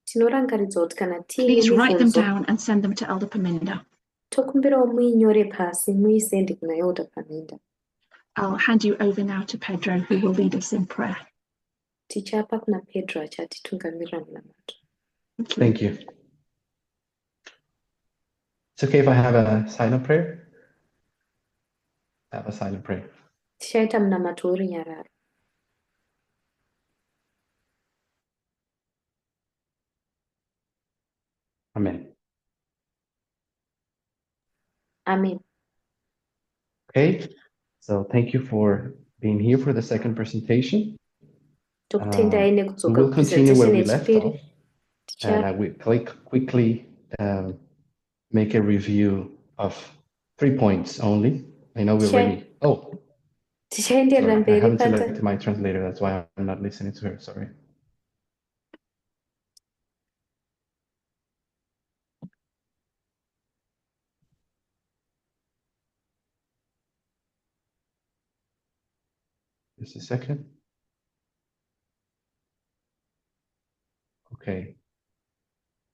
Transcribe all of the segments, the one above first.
Tinorangaridza kuti kana tiine Please write them mibvunzo down and send them to Elder Paminda. tokumbirawo muinyore pasi muisende kuna Elder Paminda. I'll hand you over now to Pedro, who will lead us in prayer. Tichapa kuna Pedro achatitungamirira munamato. Thank you. It's okay if I have a silent prayer? Have a silent prayer. Tichaita munamato uri nyararo. Amen. Amen. Okay, so thank you for being here for the second presentation. Tokutendai We nekudzoka will continue where we left kupresentation off, and I will quickly make a review of 3 points only. I know we're ready. Oh, tichaenderera sorry, I mberi haven't pata. selected my translator. That's why I'm not listening to her. Sorry. Just a second. Okay.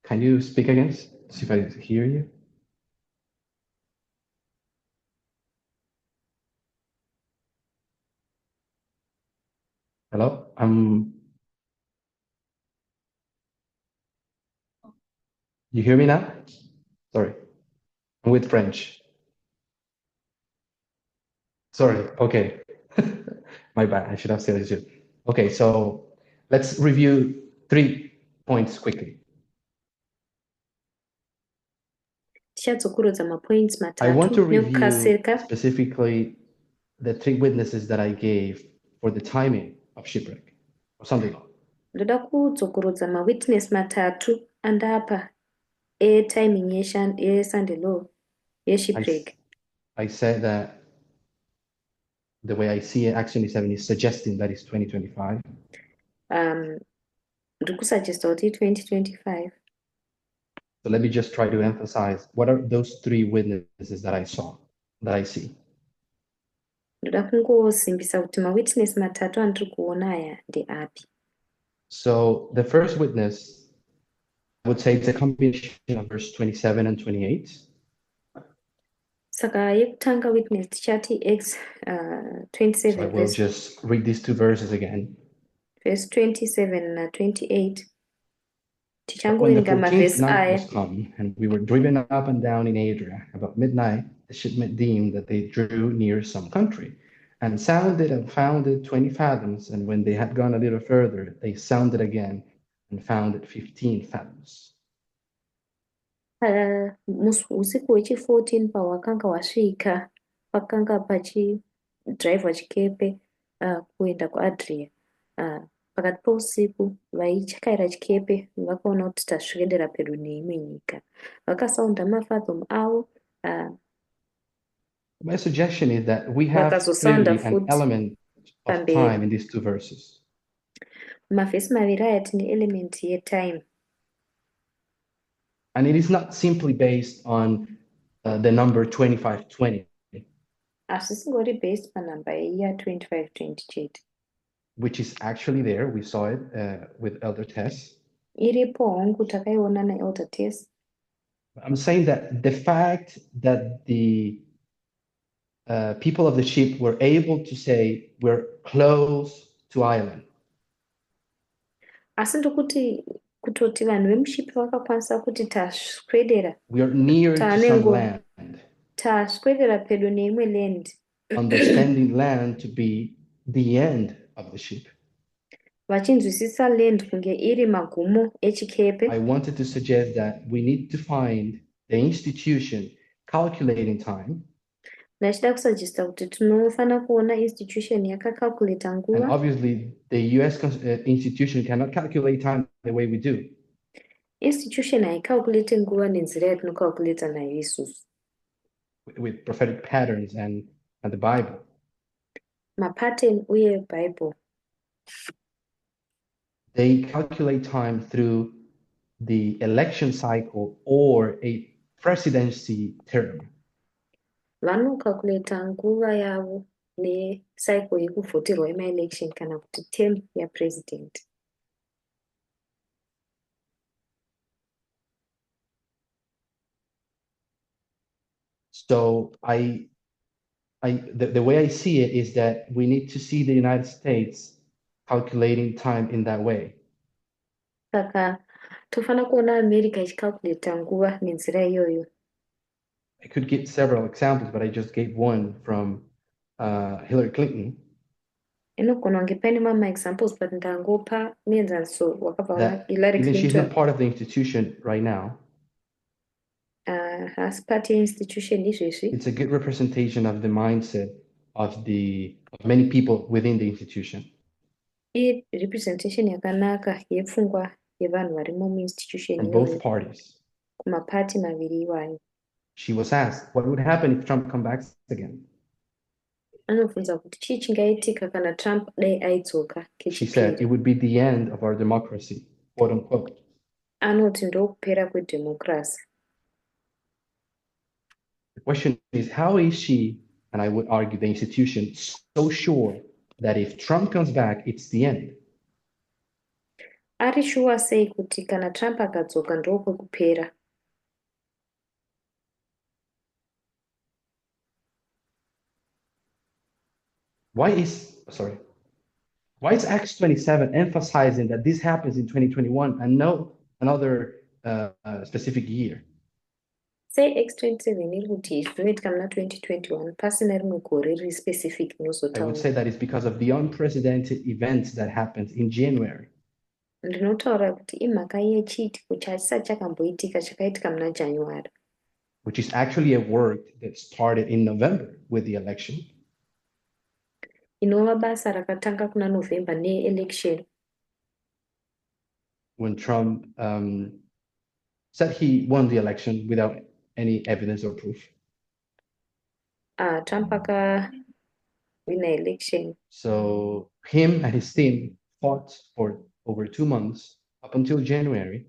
Can you speak again? See if I hear you. Hello? You hear me now? Sorry. I'm with French. Sorry. Okay. My bad. I should have said it. Okay, so let's review 3 points quickly. Tichadzokorodza mapoints I want to matatu review nekukasika. specifically the 3 witnesses that I gave for the timing of shipwreck or something like that. Ndoda kudzokorodza mawitness matatu andapa timing yeSunday law yeshipwreck. I said that the way I see it, Action 7 is suggesting that it's 2025. Ndikusuggesta kuti 2025. So let me just try to emphasize what are those 3 witnesses that I see. Ndoda kungosimbisa kuti mawitness matatu andiri kuona aya ndeapi. So the first witness, I would say it's a combination of verse 27 and 28. Saka yekutanga witness tichati Acts 27 So I will just read these 2 verses again. verse 27 na 28. But when the Tichangoverenga 14th mavhesi night aya. was come, and we were driven up and down in Adria, about midnight, the shipment deemed that they drew near some country, and sounded and found it 20 fathoms, and when they had gone a little further, they sounded again and found it 15 fathoms. Usiku wechi14 pawakanga wasvika pakanga pachidhiraivhwa chikepe kuenda kuAdria. Pakati pousiku vaichaira chikepe vakaona kuti tasvika pedo neimwe nyika. Vakasaunda mafathom avo. My suggestion is that we have clearly an element of time in these 2 verses. Mavhesi maviri aya tine element yetime. And it is not simply based on the number 2520. Asisingori based panamba iya 2528. Which is actually there. We saw it with Elder Tess. Iripo hongu takaiona na Elder Tess. I'm saying that the fact that the people of the ship were able to say we're close to island. Asi ndokuti kutoti vanhu vemushipi vakakwanisa kuti taswedera. We are near to some land. Taswedera pedo neimwe land. Understanding land to be the end of the ship. Vachinzwisisa land kunge iri magumo echikepe. I wanted to suggest that we need to find the institution calculating time. Ndachida kusuggesta kuti tinofana kuona institution yakacalculata nguva. And obviously the US institution cannot calculate time the way we do. Institution haicalculate nguva nenzira yatinocalculata nayo isusu. With prophetic patterns and the Bible. Mapattern uye Bible. They calculate time through the election cycle or a presidency term. Vanocalculata nguva yavo necycle yekuvhoterwa ema-election kana kuti term yapresident. So the way I see it is that we need to see the United States calculating time in that way. Saka tofana kuona America ichicalculate nguva nenzira iyoyo. I could give several examples, but I just gave one from Hillary Clinton. Inogona kunge paine mamwe examples but ndangopa muenzaniso wakabva That Hillary even she's not Clinton part of the institution right now, haasi part yeinstitution izvezvi. it's a good representation of the mindset of many people within the institution Representation yakanaka yepfungwa yevanhu varimo muinstitution from both iyoyo parties. kumapati maviri iwayo. She was asked, what would happen if Trump comes back again? Anobvunza kuti chii chingaitika kana Trump dai aidzoka She said, it kechipiri. would be the end of our democracy, quote unquote. Anoti ndokupera kwedhemokirasi. The question is, how is she, and I would argue the institution, so sure that if Trump comes back, it's the end? Ari shuwa sei kuti kana Trump akadzoka ndokwekupera? Why is Acts 27 emphasizing that this happens in 2021 and no another specific year? Sei Acts 27 iri kuti izvi zvinoitika muna 2021 pasina rimwe gore riri specific I would inozotaura. say that it's because of the unprecedented events that happened in January. Ndinotaura kuti imhaka yechiitiko chisati chakamboitika chakaitika muna January. Which is actually a work that started in November with the election. Inova basa rakatanga kuna November ne-election. When Trump said he won the election without any evidence or proof. Trump akawina election. So him and his team fought for over 2 months up until January.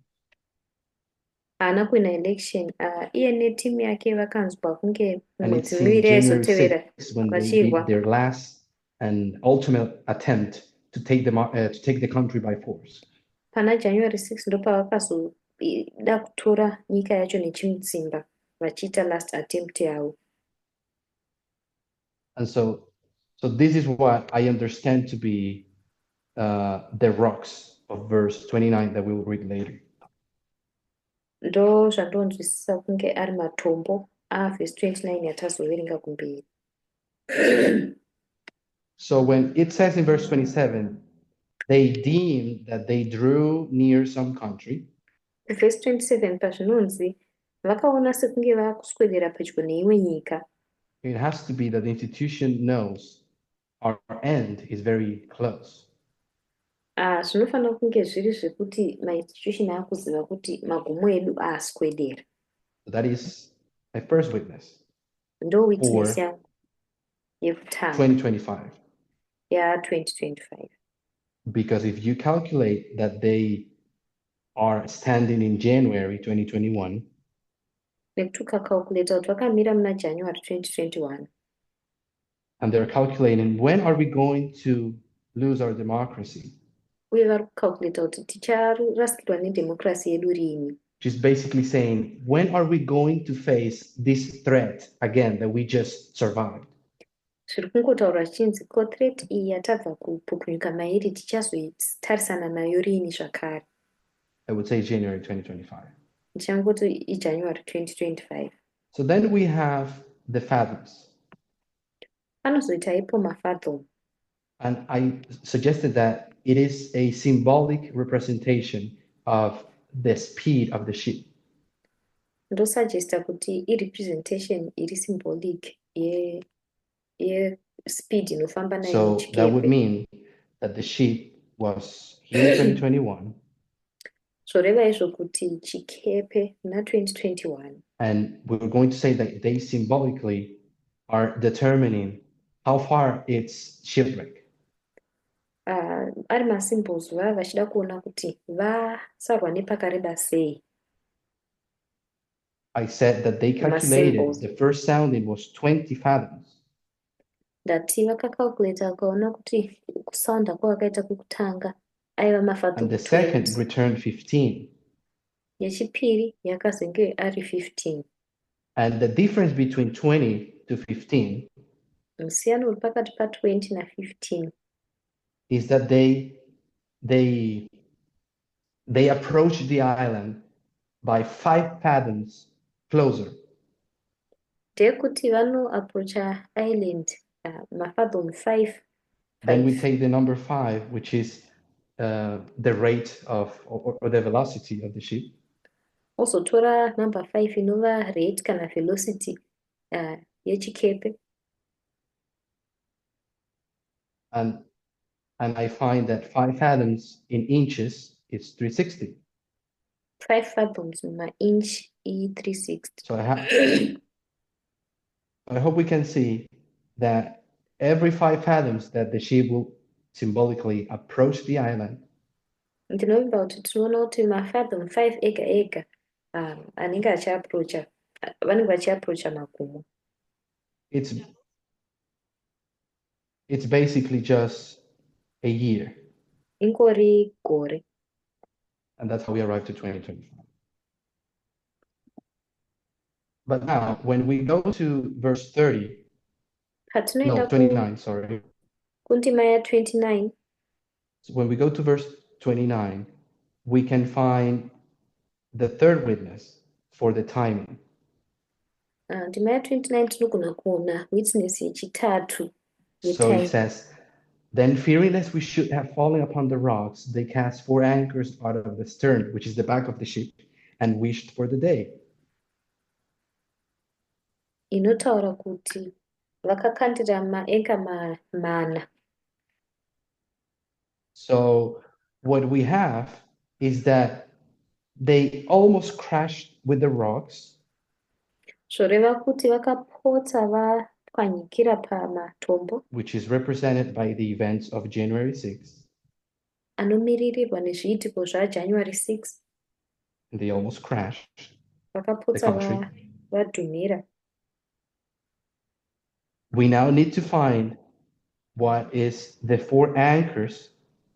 Haana kuwina election. Iye netimu yake vakanzwa kunge And it's mwedzi in miviri January yaizotevera 6th when they vachirwa. did their last and ultimate attempt to take the country by force. Pana January 6 ndopavakazoda kutora nyika yacho nechimutsimba vachiita last attempt yavo. And so this is what I understand to be the rocks of verse 29 that we will read later. Ndo zvandonzwisisa kunge ari matombo avhesi 29 yatazoverenga kumberi. So when it says in verse 27, they deemed that they drew near some country. Verse 27 pazvinonzi vakaona sekunge vakuswedera pedyo neimwe nyika. It has to be that the institution knows our end is very close. Zvinofanira kunge zviri zvekuti mainstitution akuziva kuti magumo edu aaswedera. That is my first witness. Ndo witness For yangu yekutanga 2025. ya-2025. Because if you calculate that they are standing in January 2021, Nekuti ukacalculata kuti vakamira muna January 2021 and they're calculating when are we going to lose our democracy, uye vari kucalculata kuti ticharasirwa nedhemokirasi yedu rini, which is basically saying when are we going to face this threat again that we just survived. zviri kungotaura zvichinzi ko threat iyi yatabva kupukunyuka mairi tichazotarisana nayo rini zvakare. I would say January 2025. Ndichangoti iJanuary 2025. So then we have the fathoms. Panozoita ipo mafathom. And I suggested that it is a symbolic representation of the speed of the ship. Ndosugesta kuti irepresentation iri symbolic ye-speed inofamba nayo So that would nechikepe. mean that the ship was here in 2021. Zvoreva izvo kuti chikepe muna 2021. And we're going to say that they symbolically are determining how far it's shipwreck. Ari masymbols vava vachida kuona kuti vasarwa nepakareba sei. I said that they calculated symbols. the first sounding was 20 fathoms. Ndati vakacalculata vakaona kuti kusounda kwavakaita kwekutanga aiva And mafathom the second 20. returned 15. Yechipiri yakazenge ari 15. And the difference between 20 to 15 musiyano uri pakati pa20 na15 is that they approach the island by 5 fathoms closer. ndeyekuti vanoaproacha island mafathom 5. Then we take the number 5, which is the rate of or the velocity of the ship. ozotora number 5 inova rate kana velocity yechikepe. And I find that 5 fathoms in inches is 360. 5 fathoms ma-inch e360. So I hope we can see that every 5 fathoms that the ship will symbolically approach the island, ndinovimba kuti tinoona kuti mafathom 5 ega ega anenge achiaproacha vanenge vachiaproacha magumo. it's basically just a year. ingori gore. And that's how we arrived to 2025. But now, when we go to verse 30, no, 29, sorry. kundima ya29. So when we go to verse 29, we can find the third witness for the timing. Ndima ya29 tinogona kuona witness yechitatu. So it says, then fearing lest we should have fallen upon the rocks, they cast 4 anchors out of the stern, which is the back of the ship, and wished for the day. Inotaura kuti vakakandira maenga mana. So what we have is that they almost crashed with the rocks. Zvoreva kuti vakapotsa vapwanyikira pamatombo. Which is represented by the events of January 6th. Anomiririrwa nezviitiko zvaJanuary 6. And they almost crashed. Vakapotsa vadhumira. We now need to find what is the 4 anchors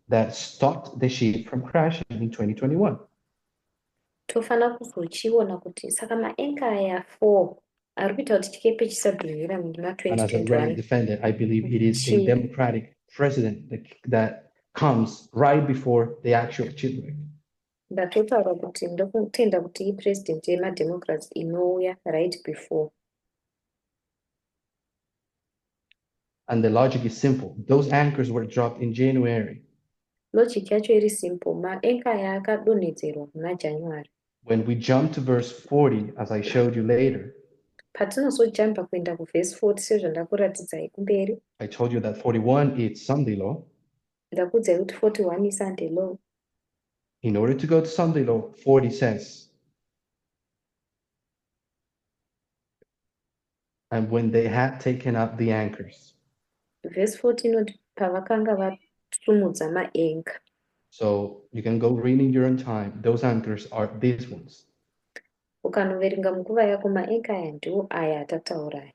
that stopped the ship from crashing in 2021. Tofana kuzochiona kuti saka maenga aya 4 ari kuita kuti chikepe chisadhumira mundima 2021. And as I already defended, I believe it is a democratic president that comes right before the actual shipwreck. Ndatotaura kuti ndokutenda kuti ipresident yemademocrats inouya right before. And the logic is simple. Those anchors were dropped in January. Logic yacho iri simple. Maenga aya akadonhedzerwa kuna January. When we jump to verse 40, as I showed you later, patinozojumpa kuenda kuverse 40 sezvandakuratidzai kumberi. I told you that 41 is Sunday law. Ndakuudzai kuti 41 is Sunday law. In order to go to Sunday law, 40 says, and when they had taken up the anchors. Verse 14 inoti pavakanga vasumudza maenga. So you can go read in your own time. Those anchors are these ones. Ukanoverenga munguva yako maenga aya ndiwo aya atataura aya.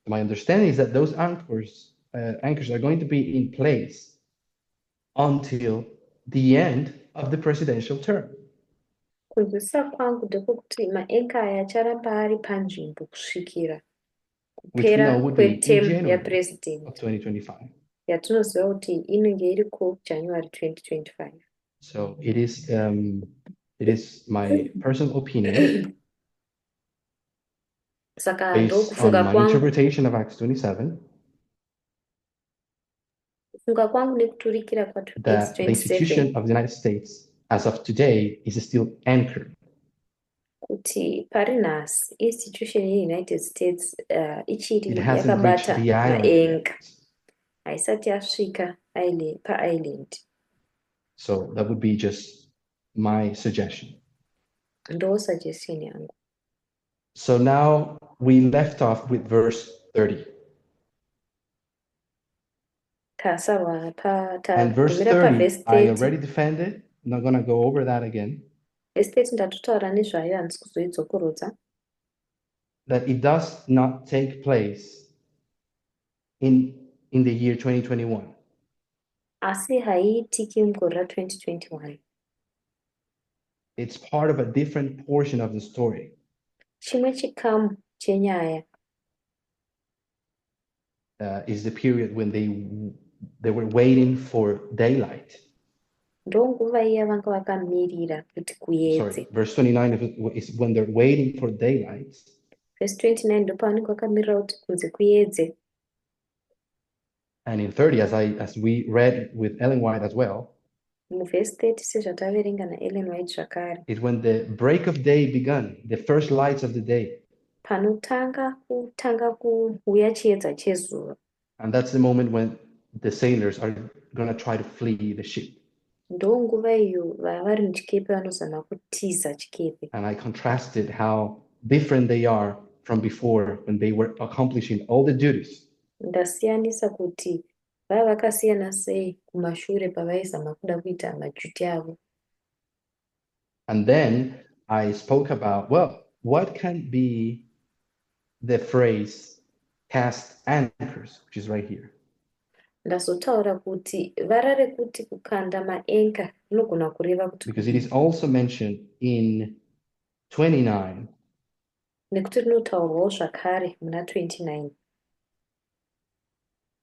My understanding is that those anchors are going to be in place until the end of the presidential term. Kunzwisisa kwangu ndekuti maenga aya acharamba ari panzvimbo kusvikira kupera kwetemu yapresident of 2025. Yatinoziva kuti inenge iriko January 2025. So it is my personal opinion. Saka based on my interpretation of Acts 27. That the institution of the United States, as of today, is still anchored. Kuti parinhasi institution yeUnited States ichiri yakabata maenga haisati yasvika paisland. So that would be just my suggestion. Ndo suggestion yangu. So now we left off with verse 30. And verse 30, I already defended. I'm not going to go over that again. That it does not take place in the year 2021. Asi haitiki mugore 2021. It's part of a different portion of the story. Chimwe chikamu chenyaya Is the period when they were waiting for daylight. ndonguva iya vanga vakamirira kuti kuedze. Sorry, verse 29 is when they're waiting for daylight. Verse 29 ndopavanenge vakamirira kuti kunze kuedze. And in 30, as we read with Ellen White as well, Muvhesi 30 sezvataverenga naEllen White zvakare, is when the break of day begun, the first lights of the day. panotanga kuuya chiedza chezuva. And that's the moment when the sailors are going to try to flee the ship. Ndonguva iyo vari muchikepe vanozama kutiza chikepe. And I contrasted how different they are from before when they were accomplishing all the duties. Ndasiyanisa kuti vava vakasiyana sei kumashure pavaizama kuda kuita majuti avo. And then I spoke about, well, what can be the phrase cast anchors, which is right here. Ndazotaura kuti vara rekuti kukanda maenga rinogona kureva kuti Because it is also mentioned in 29. nekuti rinotaurwawo zvakare muna 29.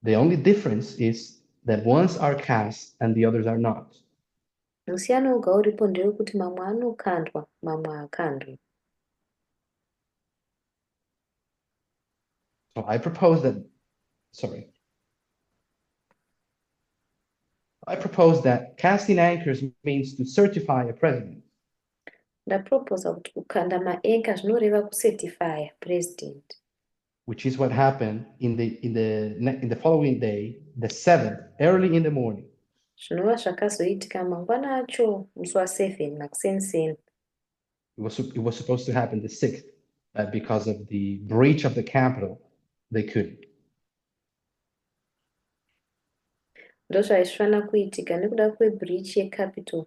The only difference is that ones are cast and the others are not. Musiyano woga uripo ndewekuti mamwe anokandwa mamwe haakandwi. So I propose that casting anchors means to certify a president. Ndaproposa kuti kukanda maenga zvinoreva kucertifya president. Which is what happened in the following day, the 7th, early in the morning. Zvinova zvakazoitika mangwana acho musi wa7 makuseni. It was supposed to happen the 6th, but because of the breach of the Capitol, they couldn't. Ndozvaifanira kuitika nekuda kwebreach yeCapitol.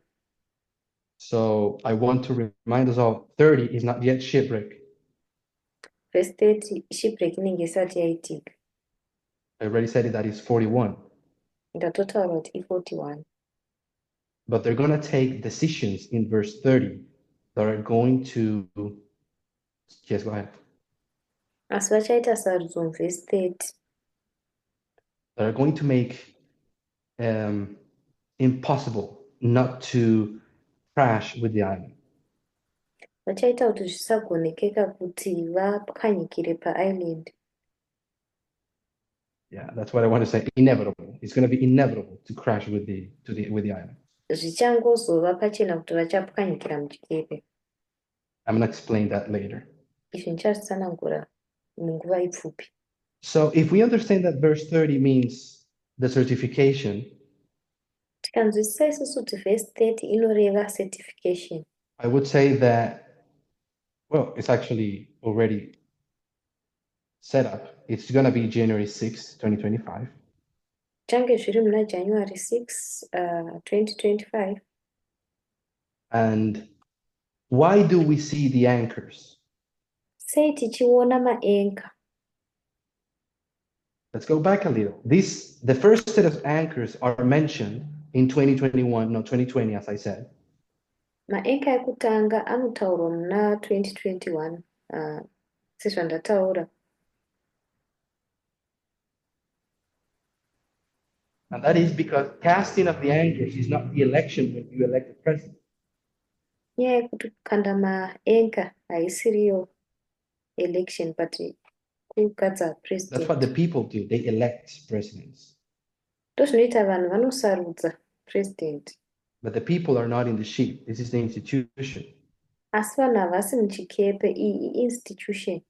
So I want to remind us all, 30 is not yet shipwreck. Verse 30 shipwreck inenge isati yaitika. I already said it, that is 41. Ndatotaura kuti i41. But they're going to take decisions in verse 30 that are going to... Yes, go ahead. Asi vachaita sarudzo muvhesi 30. That are going to make impossible not to crash with the island. Vachaita kuti zvisagonekeka kuti vapwanyikire paisland. Yeah, that's what I want to say. Inevitable. It's going to be inevitable to crash with the island. Zvichangozova pachena kuti vachapwanyikira muchikepe. I'm going to explain that later. Izvi ndichazvitsanangura munguva ipfupi. So if we understand that verse 30 means the certification, Tikanzwisisa isusu kuti verse 30 inoreva certification. I would say that, well, it's actually already set up. It's going to be January 6, 2025. Change zviri muna January 6, 2025. And why do we see the anchors? Sei tichiona maenga. Let's go back a little. The first set of anchors are mentioned in 2020, as I said. Maenga ekutanga anotaurwa muna 2021, sezvandataura. And that is because casting of the anchors is not the election when you elect a president. Nyaya yekuti kukanda maenga haisiriyo election but kugadza president. That's what the people do. They elect presidents. Ndozvinoita vanhu vanosarudza president. But the people are not in the ship. This is the institution. Asi vanhu havasi muchikepe, iyi institution.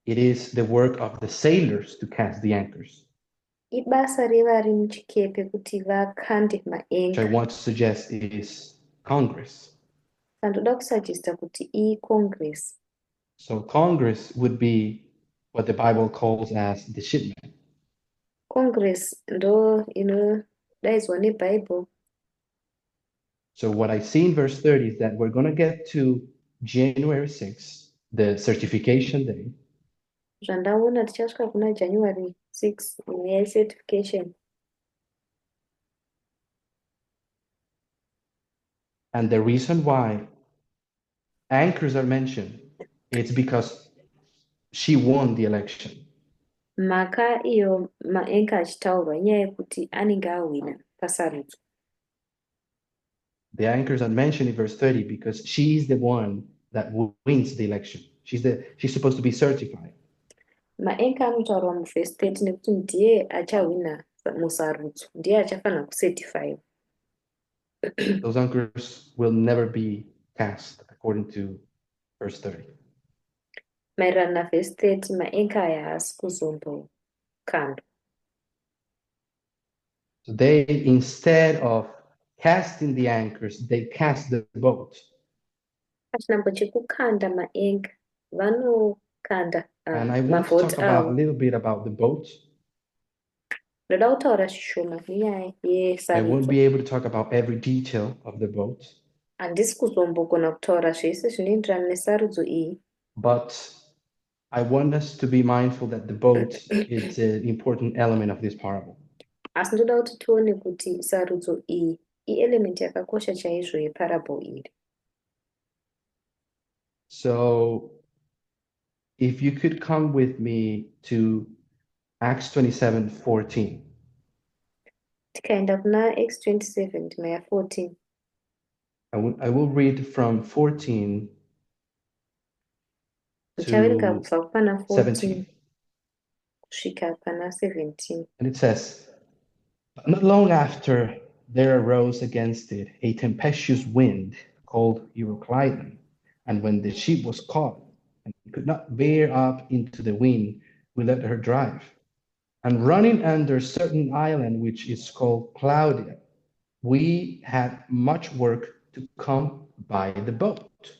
It is the work of the sailors to cast the anchors. Ibasa revari muchikepe kuti vakande Which maenga. I want to suggest is Congress. Ndoda kusuggesta kuti i-Congress. So Congress would be what the Bible calls as the shipman. Congress ndo inodaidzwa neBible. So what I see in verse 30 is that we're going to get to January 6th, the certification day. Zvandaona tichasvika kuna January 6 nyaya certification. And the reason why anchors are mentioned, it's because she won the election. Mhaka iyo maenga achitaurwa inyaya yekuti anenge awina pasarudzo. The anchors are mentioned in verse 30 because she's the one that wins the election. She's supposed to be certified. Maenga anotaurwa muvhesi 30 nekuti ndiye achawina musarudzo, ndiye achafanira kucertifyiwa. Those anchors will never be cast according to verse 30. Maererano navhesi 30 maenga aya haasi kuzombokandwa. So they, instead of casting the anchors, they cast the boat. Pachinhambo chekukanda maenga vanokanda And I want to mavhoti talk about a avo. little bit about the boat. Ndoda kutaura zvishoma nenyaya I won't yesarudzo. be able to talk about every detail of the boat, Handisi kuzombogona kutaura zvese zvinoenderana nesarudzo iyi. but I want us to be mindful that the boat is an important element of this parable. Asi ndoda kuti tione kuti sarudzo iyi ielementi yakakosha chaizvo yeparable iri. So if you could come with me to Acts 27:14. Tikaenda kuna Acts 27 ndima ya 14. I will read from 14 Ndichaverenga to kubva pana 14 17. kusvika pana 17. And it says, not long after there arose against it a tempestuous wind called Euroclydon. And when the ship was caught and could not bear up into the wind, we let her drive. And running under a certain island, which is called Claudia, we had much work to come by the boat,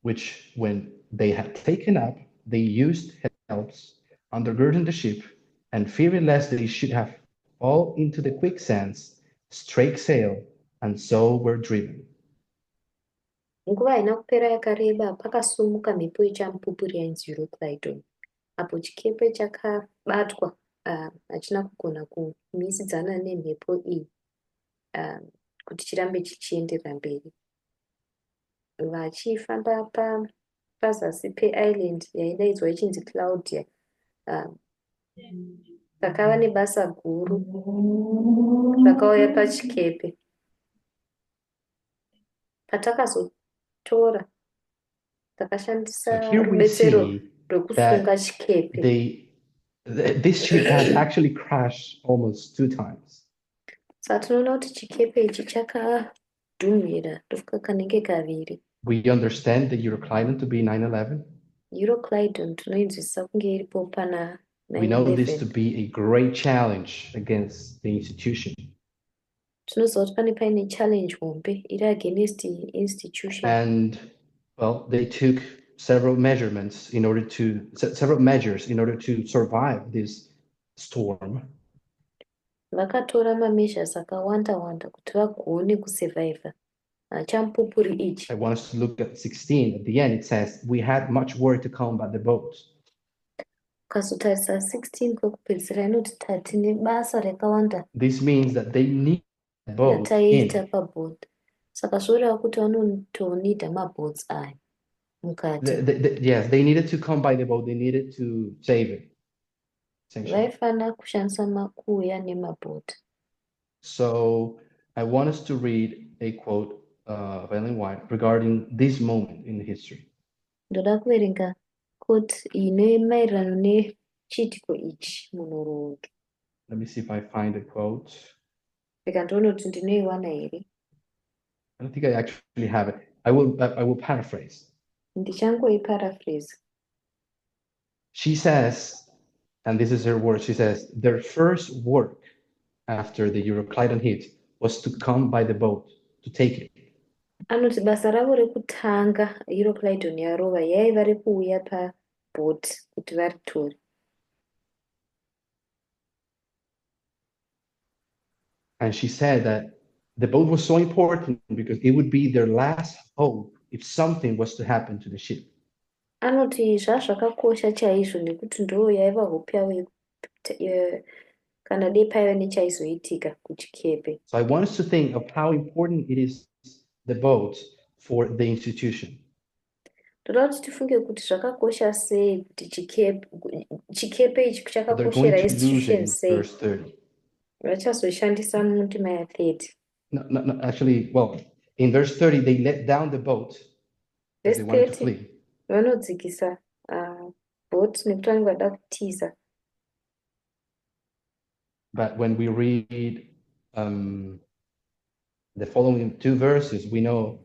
which when they had taken up, they used helps, undergirding the ship, and fearing lest they should have fall into the quicksands, strake sail, and so were driven. Nguva haina kupera yakareba pakasumuka mhepo yechamupupuri yainzi Euroclydon. Apo chikepe chakabatwa hachina kugona kumisidzana nemhepo iyi kuti chirambe chichienderera mberi. Vachifamba pazasi peisland yaidaidzwa ichinzi Claudia, pakava nebasa guru rakauya pachikepe. Patakazotora takashandisa rubetsero rwekusunga chikepe. This ship has actually crashed almost 2 times. Saka tinoona kuti chikepe ichi chakadhumira ndofuka kanenge kaviri. We understand the Euroclydon to be 9/11. Euroclydon tinoinzwisisa kunge iripo pana We know this to 9/11. be a great challenge against the institution. Tinoziva kuti pane paine challenge hombe iri against the institution. And well, they took several measures in order to survive this storm. Vakatora mameasures akawanda wanda kuti vagone kusurviva chamupupuri ichi. I want us to look at 16. At the end, it says, we had much work to come by the boat. Ukazotarisa 16 kwekupedzisira inoti tine basa rakawanda This means that they need a boat yataiita in. paboat. Saka zvoreva kuti vanotonida maboats aya mukati. Yes, they needed to come by the boat. They needed to save it. Essentially. Vaifana kushandisa makuya nemabhoti. So I want us to read a quote of Ellen White regarding this moment in history. Ndoda kuverenga quote ine maererano nechiitiko ichi munhoroondo. Let me see if I find a quote. Rega ndione kuti ndinoiwana here. I don't think I actually have it. I will paraphrase. Ndichangoiparaphrase. She says, and this is her word, she says, their first work after the Euroclydon hit was to come by the boat, to take it. Anoti basa ravo rekutanga Euroclydon yarova yaiva rekuuya pabhoti kuti varitore. And she said that the boat was so important because it would be their last hope if something was to happen to the ship. Anoti zvazvakakosha chaizvo nekuti ndo yaiva hope yavo kana dei paiva nechaizoitika kuchikepe. So I want us to think of how important it is the boat for the institution. Toda kuti tifunge kuti zvakakosha sei kuti chikepe ichi They're going chakakoshera to lose it institution in sei. verse 30. Vachazoshandisa mundima ya30. No, actually, well, in verse 30, they let down the boat because Verse they wanted to 30, flee. vanodzikisa boat nekuti vanenge vada kutiza. But when we read the following two verses, we know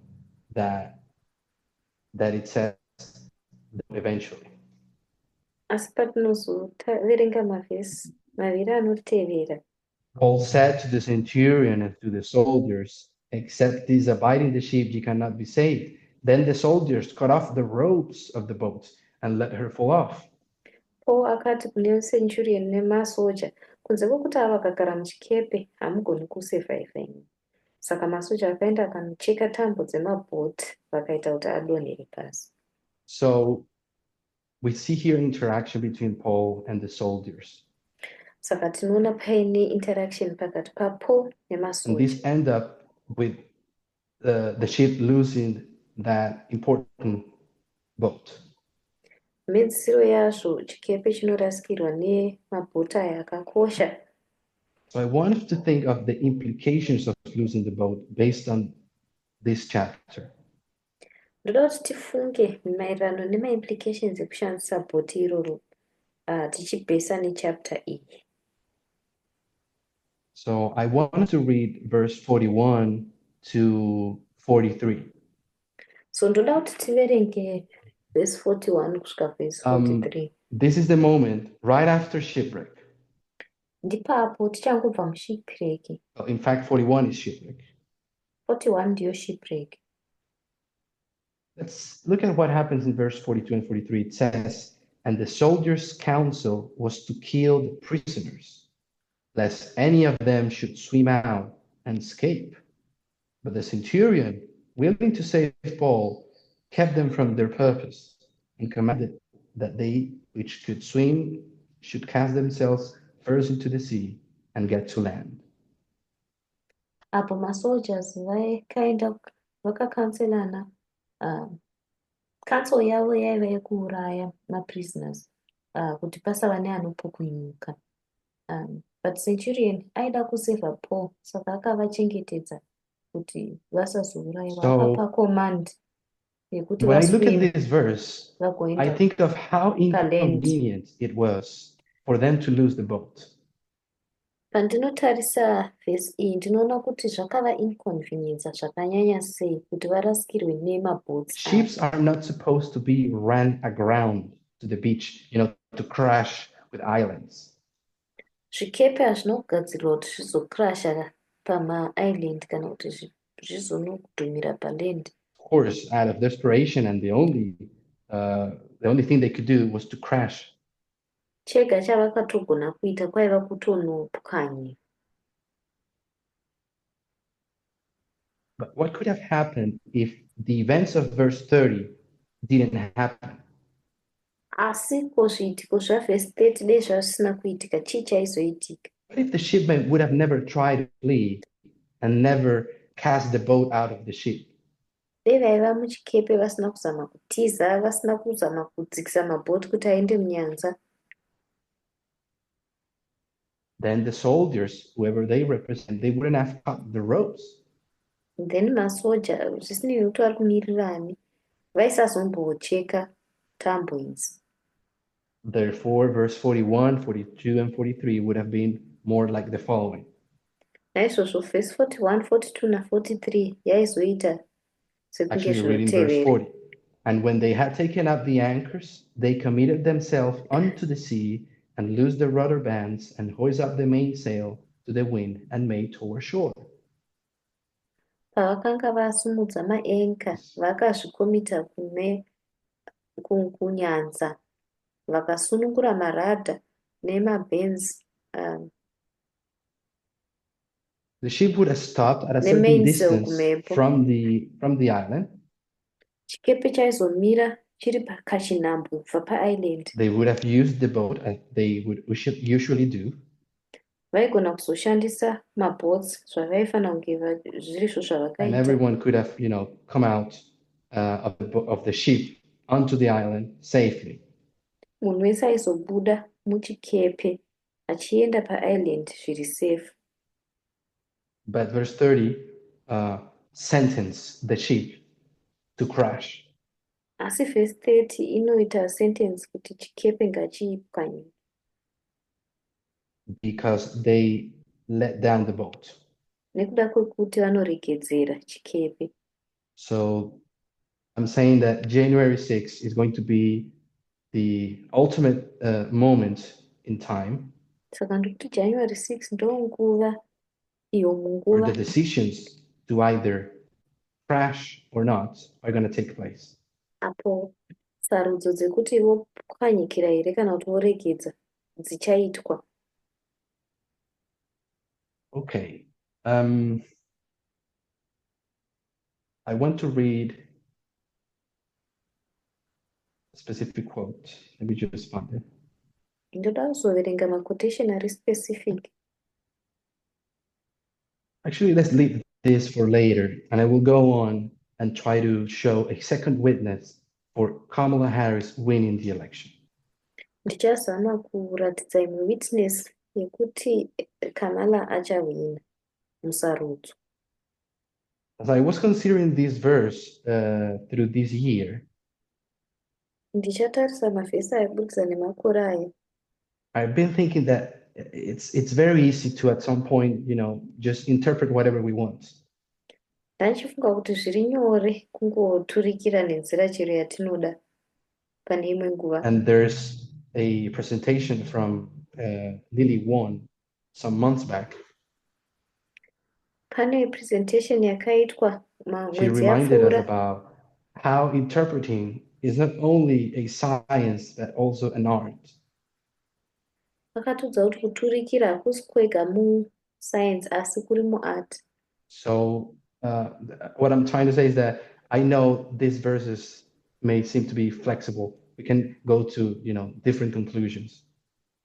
that it says eventually. Asi patinozoverenga mavhesi maviri anotevera, Paul said to the centurion and to the soldiers, except these abide in the ship, ye cannot be saved. Then the soldiers cut off the ropes of the boat and let her fall off. Paul akati kune centurion nemasoja, kunze kwokuti ava vakagara muchikepe hamugoni kusevhaivha imi. Saka masoja akaenda akanocheka tambo dzemabhoti vakaita kuti adonhere pasi. So we see here interaction between Paul and the soldiers. Saka tinoona paine interaction pakati paPaul And nemasoja. this end up with the ship losing that important boat. Medzisiro yazvo chikepe chinorasikirwa nemabhoti aya akakosha. So I wanted to think of the implications of losing the boat based on this chapter. Ndoda kuti tifunge maererano nemaimplications ekushandisa bhoti iroro tichibhesa nechapter iyi. So I wanted to read verse 41 to 43. So ndoda kuti tiverenge verse 41 kusvika verse 43. This is the moment right after shipwreck. Ndipapo tichangobva mushipwreck. Well, in fact, 41 is shipwreck. 41 ndiyo shipwreck. Let's look at what happens in verse 42 and 43. It says, and the soldiers' counsel was to kill the prisoners, lest any of them should swim out and escape. But the centurion, willing to save Paul, kept them from their purpose and commanded that they which could swim should cast themselves first into the sea and get to land. Apo masoldiers vakaenda vakakanzelana. Council yavo yaiva yekuuraya maprisoners kuti pasava neanopukunyuka. But centurion aida kusevha Paul, saka akavachengetedza kuti vasazouraiwa. Akapa command yekuti When I look at vaswim this verse, I vagoenda. think of how inconvenient it was for them to lose the boat. Pandinotarisa vhesi iyi ndinoona kuti zvakava inconvenience zvakanyanya sei kuti varasikirwe nemabhotsi. Ships are not supposed to be ran aground to the beach, to crash with islands. Zvikepe hazvinogadzirwa kuti zvizokrasha pamaisland kana kuti zvizonogumira paland. Of course, out of desperation, and the only thing they could do was to crash. Chega chavakatogona kuita kwaiva kutonopwanya. But what could have happened if the events of verse 30 didn't happen? Asi zviitiko zvavhesi 30 dai zvasina kuitika, chii chaizoitika? What if the shipmen would have never tried to flee and never cast the boat out of the ship? Dai vaiva muchikepe vasina kuzama kutiza, vasina kuzama kudzikisa mabhoti kuti aende munyanza. Then the soldiers, whoever they represent, they wouldn't have cut the ropes. Then masoja, zvisinei nekuti vari kumirirani, vaisazombocheka tambo idzi. Therefore, verse 41, 42, and 43 would have been more like the following. Naizvozvo verse 41, 42 na43 yaizoita sekunge Actually, reading verse zvinotevera. 40. And when they had taken up the anchors, they committed themselves unto the sea and loosed the rudder bands and hoised up the mainsail to the wind and made toward shore. Pavakanga vasumudza maenga, vakazvikomita kunyanza, vakasunungura maradha nemabhenzi. The ship would have stopped at a The certain mainsail distance kumepo. from the island. Chikepe chaizomira chiri pakachinhambwe kubva paisland. They would have used the boat as they would usually do. vaigona kuzoshandisa mabots zvavaifanira kunge zviri zvo and zvavakaita, everyone could have, come out of the ship onto the island safely. munhu wese aizobuda muchikepe achienda paisland zviri safe. But verse 30 sentenced the ship to crash Asi vhesi 30 inoita sentence kuti chikepe ngachipwanyike because they let down the boat. nekuda kwekuti vanoregedzera chikepe. So I'm saying that January 6th is going to be the ultimate moment in time Saka ndikuti January 6 ndonguva iyo where munguva the decisions to either crash or not are going to take place. apo sarudzo dzekuti vopwanyikira here kana kuti voregedza dzichaitwa. Okay. I want to read a specific quote. Let me just find it. Ndoda kuzoverenga maquotation ari specific. Actually, let's leave this for later, and I will go on and try to show a second witness for Kamala Harris winning the election. Ndichazama kuratidza imwe witness yekuti Kamala achawina musarudzo. As I was considering this verse through this year, Ndichatarisa mavhesi aibudisa nemakore aya. I've been thinking that it's very easy to at some point, just interpret whatever we want. Ndachifunga kuti zviri nyore kungoturikira nenzira chero yatinoda pane imwe nguva. And there's a presentation from Lily Won some months back. Pane presentation yakaitwa She mwedzi reminded us yapfuura about how interpreting is not only a science but also an art. vakatudza kuti kuturikira hakusi kwega muscience asi kuri muart. So what I'm trying to say is that I know these verses may seem to be flexible. We can go to different conclusions.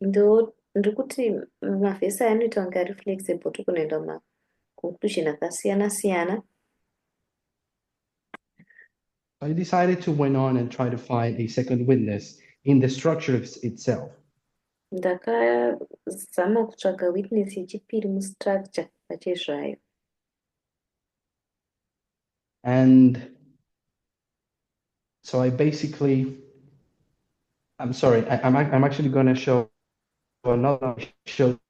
Ndikuti mavhesi anoita kunge ari flexible tokunoenda maconclusion akasiyana siyana. I decided to went on and try to find a second witness in the structure itself. Ndakazama kutsvaga witness yechipiri mustructure pachezvayo. And so I'm sorry, I'm actually going to show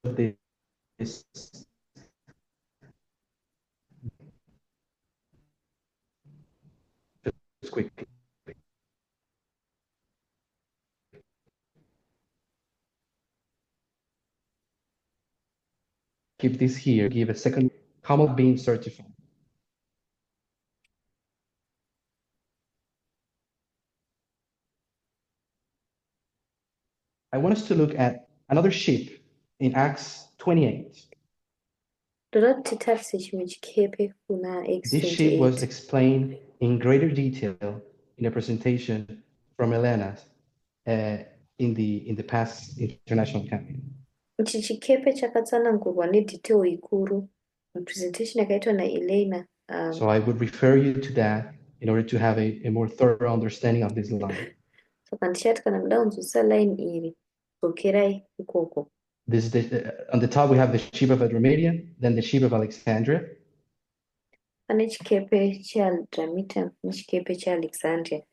this just quickly. Keep this here, give a second, Kamala being certified. I want us to look at another ship in Acts 28. Ndoda kuti titarise chimwe chikepe kuna Acts This ship was 28. explained in greater detail in a presentation from Elena in the past international campaign. Ichi chikepe chakatsanangurwa nedetail ikuru mupresentation yakaitwa naElena. So I would refer you to that in order to have a more thorough understanding of this line. Saka ndichati kana muda kunzwisisa line iri dzokerai ikoko. This is on the top we have the ship of Adramyttium, then the ship of Alexandria. Pane chikepe cheAdramyttium nechikepe cheAlexandria.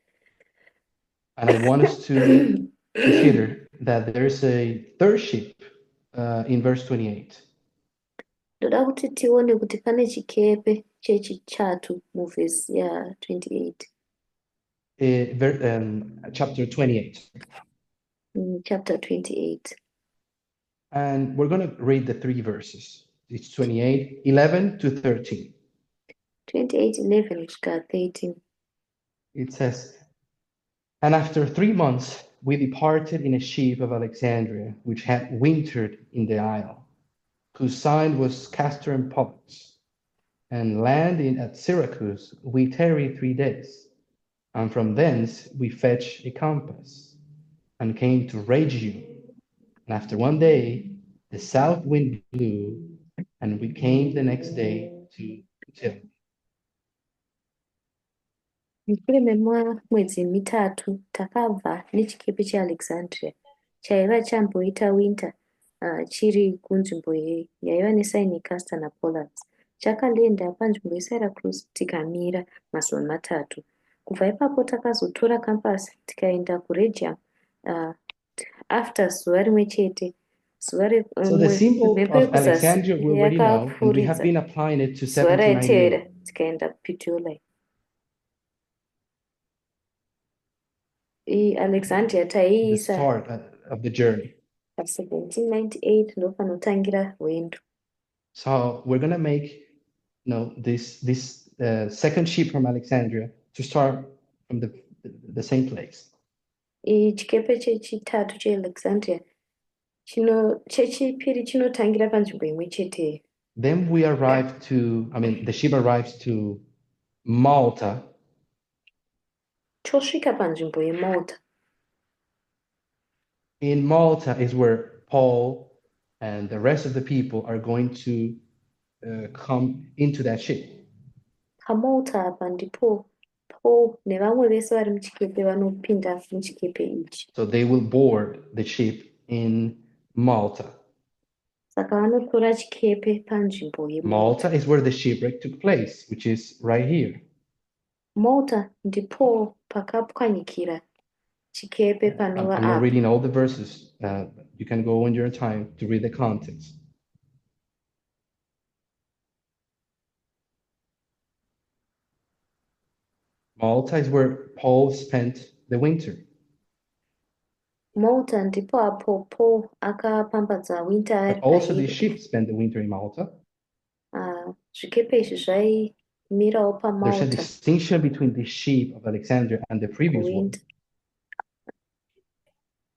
And I want us to consider that there's a third ship in verse 28. Ndoda kuti tione kuti pane chikepe chechitatu muvhesi ya28. Chapter 28. Chapter 28. And we're going to read the three verses. It's 28, 11 to 13. 28:11 kusvika 13. It says, "And after 3 months, we departed in a ship of Alexandria, which had wintered in the isle, whose sign was Castor and Pollux. And landing at Syracuse, we tarried 3 days. And from thence we fetched a compass, and came to Rhegium. And after 1 day, the south wind blew, and we came the next day to tell. Mushure memwedzi mitatu takabva nechikepe cheAlexandria chaiva chamboita winter chiri kunzvimbo yaiva nesaini castor napollux. Chakalenda panzvimbo yeSyracuse tikamira mazuva matatu. Kubva ipapo takazotora campus tikaenda kuRegium after zuva rimwe chete. So the symbol of Alexandria we already know, and we have yakapfuuridza. been applying it to Zuva raitevera 1798. tikaenda kuPuteoli. Alexandria The taiisa start of the journey. pa1798 ndopanotangira rwendo. So we're gonna make, this second ship from Alexandria to start from the same place. Chikepe chechitatu cheAlexandria chechipiri chinotangira panzvimbo imwe cheteyo. Then we arrive the ship arrives to Malta. Chosvika panzvimbo yeMalta. In Malta is where Paul and the rest of the people are going to come into that ship. PaMalta apa ndipo Paul nevamwe vese vari muchikepe vanopinda muchikepe ichi. So they will board the ship in Malta. Saka vanotora chikepe panzvimbo yeMalta. Malta is where the shipwreck took place, which is right here. Malta ndipo pakapwanyikira chikepe panova I'm not apa. reading all the verses. You can go on your time to read the context. Malta is where Paul spent the winter. Malta ndipo apo Paul akapambadza winter But ari also the pairi. ship spent the winter in Malta. Zvikepe izvi zvaimirawo There's a paMalta distinction between the ship of Alexandria and the previous one. kuwinter.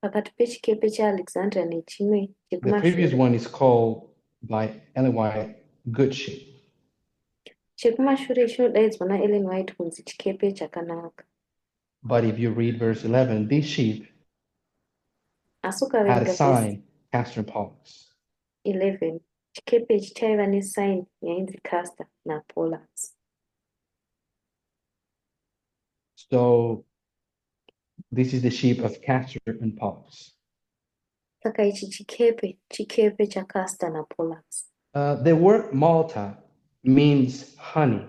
Pakati pechikepe cheAlexandria nechimwe The previous chekumashure. one is called by Ellen White good ship. Chekumashure chinodaidzwa naEllen White kunzi chikepe chakanaka. But if you read verse 11, this ship Asi had a ukaverenga vhesi sign, Castor and Pollux. 11 chikepe ichi chaiva nesaini yainzi Castor naPollux. So this is the ship of Castor and Pollux. Saka ichi chikepe chaCastor naPollux. The word Malta means honey,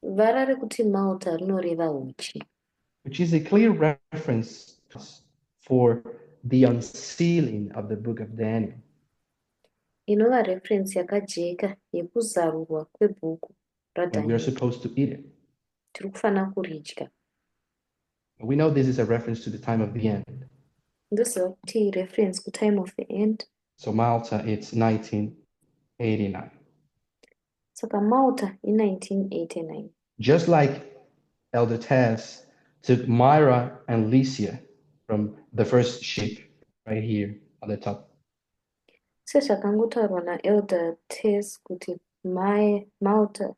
Vara rekuti Malta rinoreva uchi, which is a clear reference for the unsealing of the book of Daniel. inova referensi yakajeka yekuzarurwa kwebhuku And we are raDhanieri. supposed to eat it. Tiri kufanira kuridya. We know this is a reference to the time of the end. Ndoziva kuti reference kutime of the end. So Malta, it's 1989. Saka Malta in1989. Just like Elder Tess took Myra and Lycia from the first ship right here on the top. Sezvakangotaurwa naElder Tess kuti Malta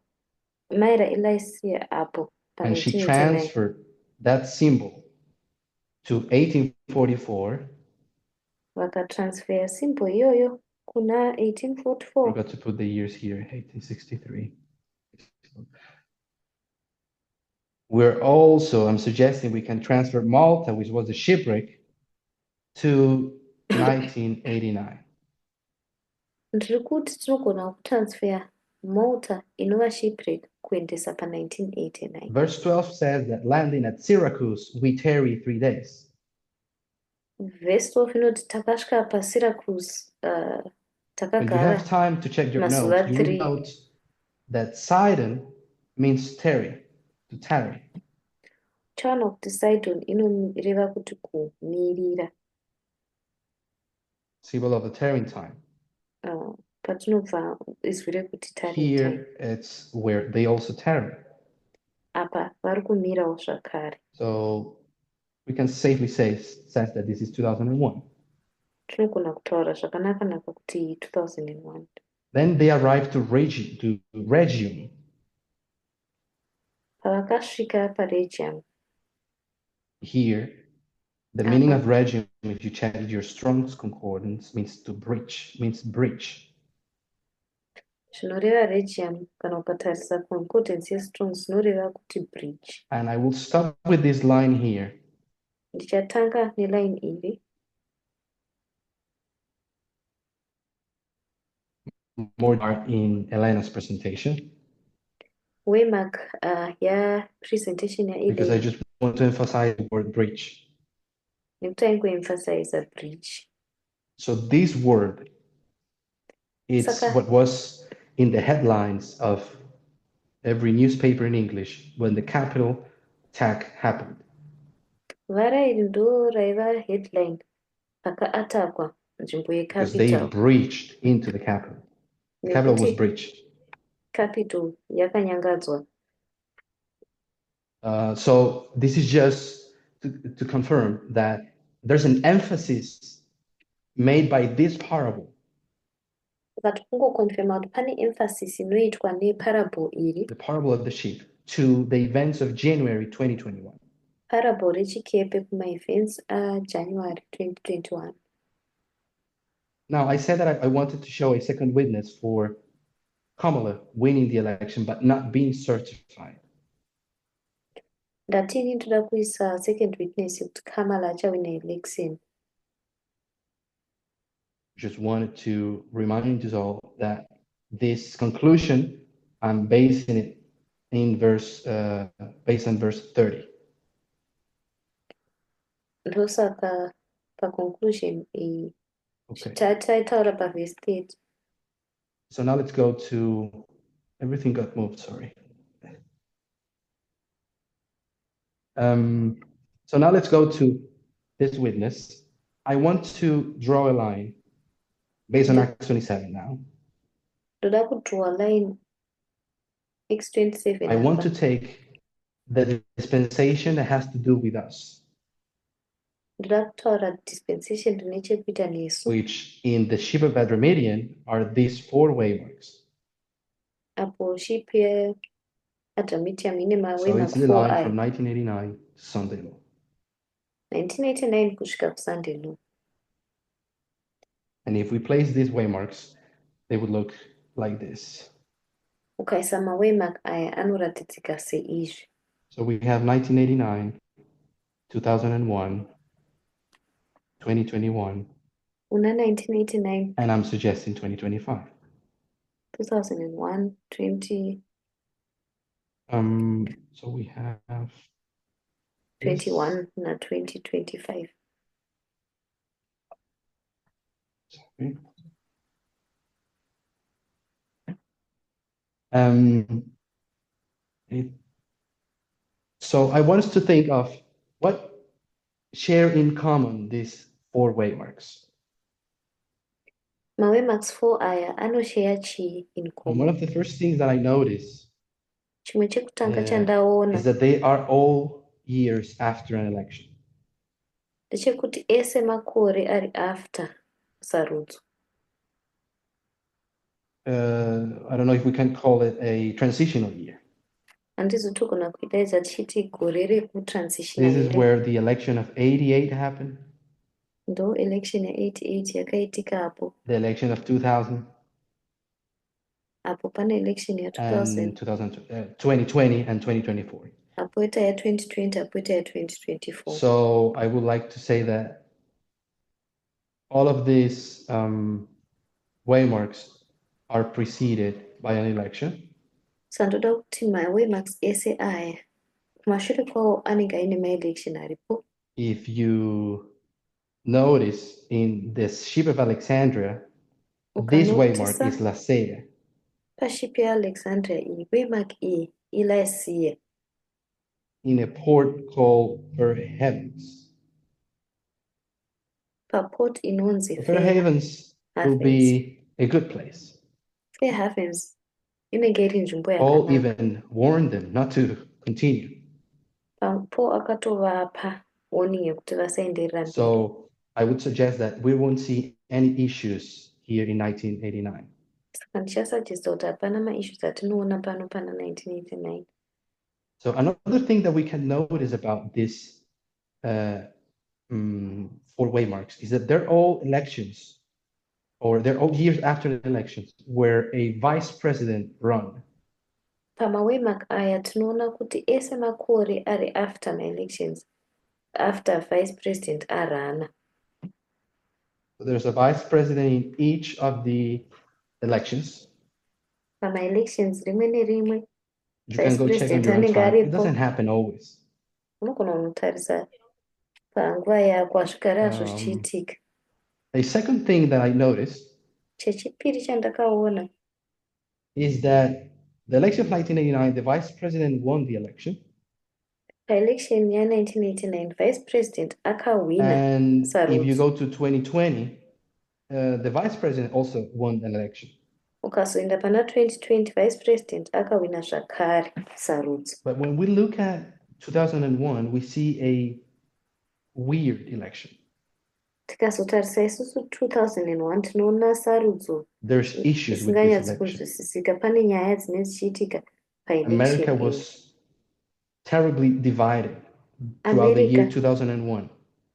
Myra Elysia apo And she pa1989 transferred that symbol to 1844. vakatransfer simbo iyoyo kuna 1844. Forgot to put the years here, 1863. I'm suggesting we can transfer Malta, which was the shipwreck, to 1989. Ndiri kuti tinogona kutransfer Malta inova shipwreck kuendesa pa1989. Verse 12 says that landing at Syracuse, we tarry 3 days. Verse 12 inoti takasvika paSyracuse When you takagara have time to check your mazuva notes, you will 3. note that Sidon means tarry, to tarry. Tawana kuti Sidon inoreva kuti kumirira. Symbol of the tarrying time. Patinobva izwi rekuti tarry time. Here, it's where they also tarry. Apa vari kumirawo zvakare. So we can safely sense that this is 2001. Tinogona kutaura zvakanaka kuti 2001. Then they arrived to Regium. Pavakasvika paRegium, Here, The meaning of regime, if you check your Strong's concordance, means to breach, means breach. Zvinoreva regium kana ukatarisa concordance yestrong zvinoreva kuti breach. And I will start with this line here. Ndichatanga neline iri. More in Elena's presentation. Waymark presentation Because I just want to emphasize the word breach. nekuti aingoemphasize breach. So this word, it's what was in the headlines of every newspaper in English when the Capitol attack happened. Vara iri ndo raiva headline pakaatakwa nzvimbo Because they yeCapital. breached into the Capitol. The Capitol was breached. Capital yakanyangadzwa. So this is just to confirm that there's an emphasis made by this parable. Saka kungokonfirma kuti pane emphasis inoitwa neparable iri. The parable of the sheep to the events of January 2021. Parable rechikepe kuma-events January 2021. Now, I said that I wanted to show a second witness for Kamala winning the election but not being certified. Ndatini ndoda kuisa second witness yekuti Kamala achawina election. Just wanted to remind you all that this conclusion, I'm basing it in based on verse 30. Ndosaka paconclusion iyi. Okay. Taitaura paverse 30. So now let's go to, everything got moved, sorry. So now let's go to this witness. I want to draw a line based on Acts 27 now. Ndoda kudrowa line Acts 27. I want to take the dispensation that has to do with us, Ndoda kutaura dispensation rine chekuita nesu. which in the ship of Adramyttian are these 4 waymarks. Apo ship yeAdramyttium ine So mawaymark it's the 4 line aya. from 1989 to Sunday law. 1989 kusvika kuSunday law. And if we place these waymarks, they would look like this. Ukaisa mawaymark aya anoratidzika seizvi. So we have 1989, 2001, 2021, Una 1989, and I'm suggesting 2025. 2001, 20, So we have 21 na 2025. Sorry. So I want us to think of what share in common these 4 waymarks. Mawaymarks 4 aya anoshare chii in And common. one of the first things that I notice Chimwe chekutanga is chandaona that they are all years after an election. ndechekuti ese makore ari after sarudzo. I don't know if we can call it a transitional year. Handisi togona kuidaidza tichiti gore rekutransition This is here. where the election of 88 happened, Ndo election ya88 yakaitika apo. the election of 2000, Apo pane election ya 2000. and 2020 and 2024. Apoita ya 2020, apoita ya 2024. So I would like to say that all of these waymarks are preceded by an election. Sandoda kuti mawaymarks ese aya kumashure kwawo anenge aine maelection aripo. If you notice in the ship of Alexandria, this waymark is Lasea. Paship yaAlexandria iyi waymark iyi iLasia. In a port called Fair Havens. Paport inonzi Fair Havens will be a good place. Fair Havens inenge iri nzvimbo Paul yakanaka. even warned them not to continue. Paul akatovapa warning yekuti vasaenderera mberi. So I would suggest that we won't see any issues here in 1989. Saka ndichasuggesta kuti hapana maissues atinoona pano pana 1989. So another thing that we can notice about this for waymarks is that they're all elections, or they're all years after the elections where a vice president run. Pamawaymark aya tinoona kuti ese makore ari after ma-elections, after vice president arana. There's a vice president in each of the elections. Pama-elections rimwe nerimwe, You can vice go check on president your own anenge time. It aripo. doesn't happen always. Unogona kunotarisa panguva yako asvikari azvo Um, zvichiitika. A second thing that I noticed Chechipiri chandakaona is that the election of 1989, the vice president won the election. paelection ya1989 vice president akahwina And if you sarudzo. go to 2020, the vice president also won an election. Ukazoenda pana 2020 vice president akahwina zvakare sarudzo. But when we look at 2001, we see a weird election. Tikazotarisa isusu 2001 tinoona sarudzo There's issues with this isinganyatsi election. kunzwisisika. Pane nyaya dzinenge dzichiitika America paelection iyi. was terribly divided throughout the year America 2001.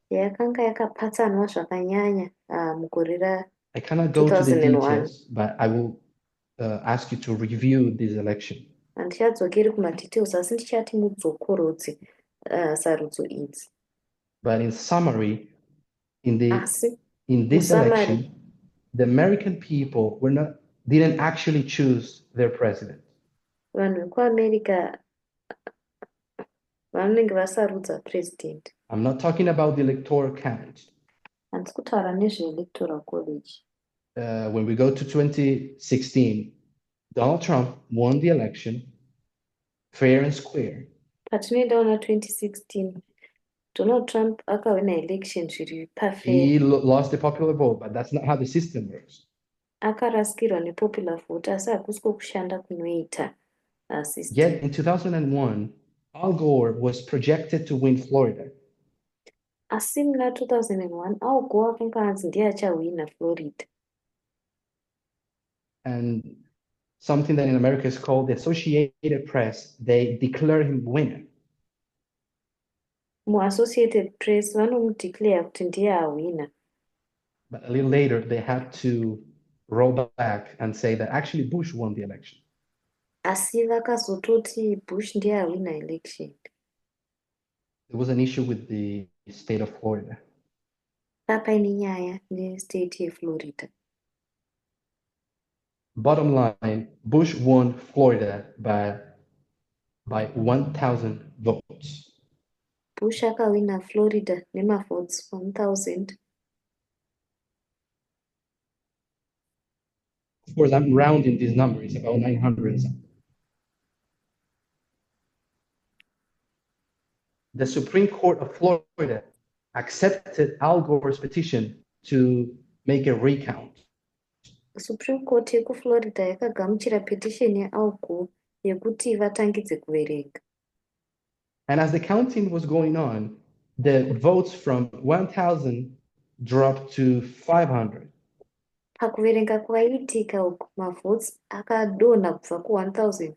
yakanga yakapatsanwa zvakanyanya mugore I cannot go to the 2001. details, but I will ask you to review this election. Handichadzokeri kumadetails asi ndichati mudzokorodze sarudzo idzi. But in summary, Asi in this musummary, election, the American people didn't actually choose their president. vanhu vekuamerica vanenge vasarudza president. I'm not talking about the electoral count. Handisi kutaura nezveelectoral college. When we go to 2016, Donald Trump won the election fair and square. Patinoenda na 2016 Donald Trump akawina election zviri pafair. He lost the popular vote, but that's not how the system works. Akarasikirwa nepopular vote asi hakusiko kushanda kunoita system. Yet in 2001, Al Gore was projected to win Florida. Asi muna 2001 Al Gore akanga anzi ndiye achawina Florida. And something that in America is called the Associated Press, they declare him winner. Mu-Associated Press vanomudeclare kuti ndiye awina. But a little later, they had to roll back and say that actually Bush won the election. Asi vakazototi Bush ndiye awina election. There was an issue with the state of Florida. Papaine nyaya nestate yeFlorida. Bottom line, Bush won Florida by 1,000 votes. Bush akawina Florida nemavotes 1,000. Of course, I'm rounding these numbers, about 900 and something. The Supreme Court of Florida accepted Al Gore's petition to make a recount. Supreme Court yekuFlorida yakagamuchira petition yaAl Gore yekuti vatangidze kuverenga. And as the counting was going on, the votes from 1,000 dropped to 500. Pakuverenga kwaiitika uku mavotes akadonha kubva ku-1,000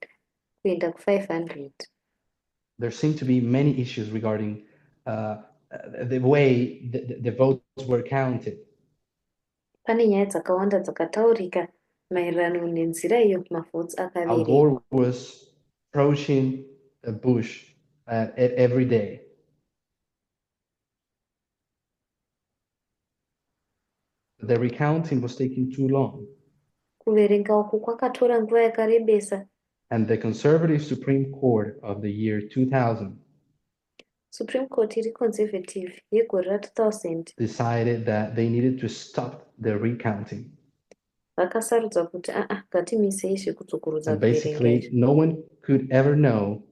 kuenda ku-500. There seemed to be many issues regarding the way the votes were counted. Pane nyaya dzakawanda dzakataurika maererano nenzira iyo mavotes Al akaverengwa. Gore was approaching Bush every day. The recounting was taking too long. Kuverenga uku kwakatora nguva yakarebesa. And the conservative Supreme Court of the year 2000 Supreme Court iri conservative yegore ra2000 decided that they needed to stop the recounting. vakasarudza kuti ngatimisei zvekudzokorudza And kuverenga basically, izvi. no one could ever know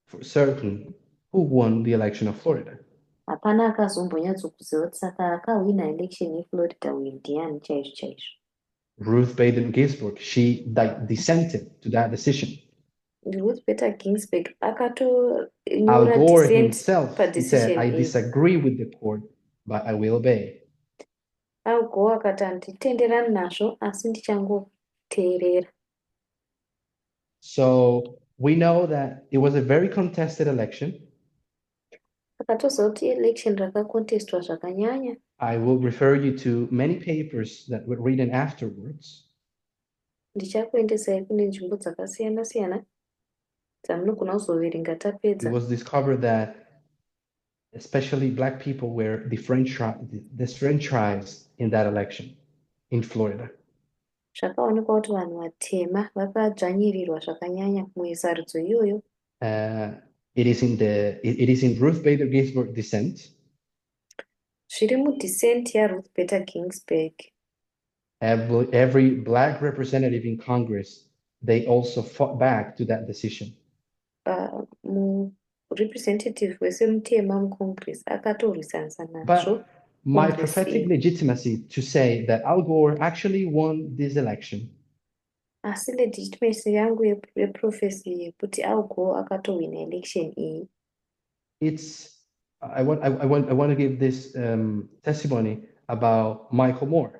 for certain who won the election of Florida. Hapana akazombonyatsokuziva kuti saka akahwina election yeFlorida uyu ndiani chaizvo chaizvo. Ruth Bader Ginsburg, she dissented to that decision. Ruth Bader Ginsburg Al akatonyora Gore dissent himself, he said, padecision I iyi. disagree with the court, but I will obey. Al Gore akati handitenderani nazvo asi ndichangoteerera. So we know that it was a very contested election. Akatozoti election rakakontestwa zvakanyanya. I will refer you to many papers that were written afterwards. Ndichakuendesai kune nzvimbo dzakasiyana-siyana dzamunogona kuzoverenga It tapedza. was discovered that especially Black people were disenfranchised in that election in Florida. Zvakaonekwa kuti vanhu vatema vakadzvanyirirwa zvakanyanya musarudzo iyoyo. It is in Ruth Bader Ginsburg dissent. Zviri mudissent yaRuth Bader Ginsburg. Every Black representative in Congress, they also fought back to that decision. Representative wesemutema muCongress akatorwisana nazvo. But my prophetic legitimacy to say that Al Gore actually won this election. Asi legitimacy yangu yeprofesi yekuti Al Gore akatowina election iyi. I want to give this testimony about Michael Moore.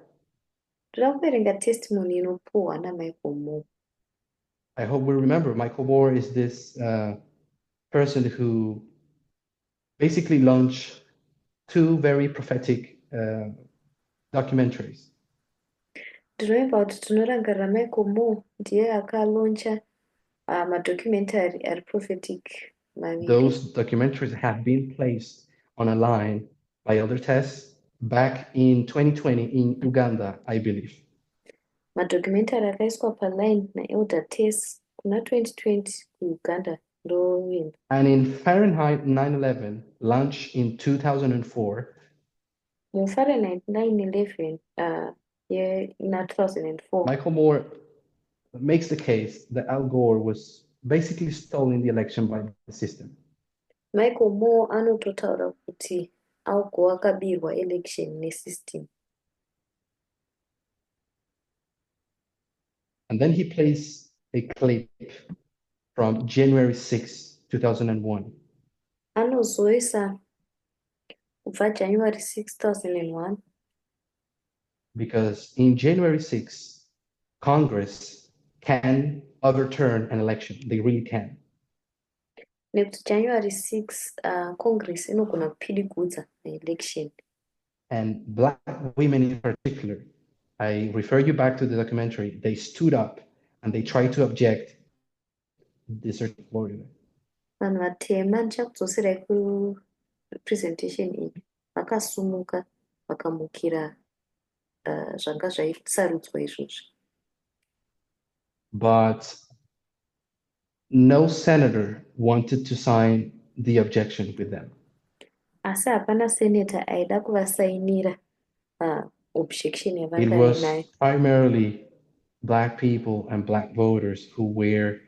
Ndoda kuverenga testimony inopuhwa naMichael Moore. I hope we remember Michael Moore is this person who basically launched two very prophetic documentaries. Ndinoimba kuti tinorangarira Michael Moore ndiye akaloncha madocumentary ari prophetic maviri. Those documentaries have been placed on a line by Elder Tess back in 2020 in Uganda, I believe. Madocumentary akaiswa paline naElder Tess kuna 2020 kuUganda ndoimba. And in Fahrenheit 9/11, launched in 2004, Fahrenheit 9/11 in 2004. Michael Moore makes the case that Al Gore was basically stolen the election by the system. Michael Moore anototaura kuti Al Gore akabirwa election nesystem. And then he plays a clip from January 6, 2001. Anozoisa kubva January 6, 2001. Because in January 6, Congress can overturn an election. They really can. Nekuti January 6, Congress inogona kupirigudza election. And Black women in particular, I refer you back to the documentary, they stood up and they tried to object this in Florida. Vanhu vatema ndichakudzoserai kupresentation iyi vakasumuka vakamukira zvanga zvaisarudzwa izvozvi. But no senator wanted to sign the objection with them. Asi hapana senator aida kuvasainira objection It yavanga was nayo. primarily Black people and Black voters who were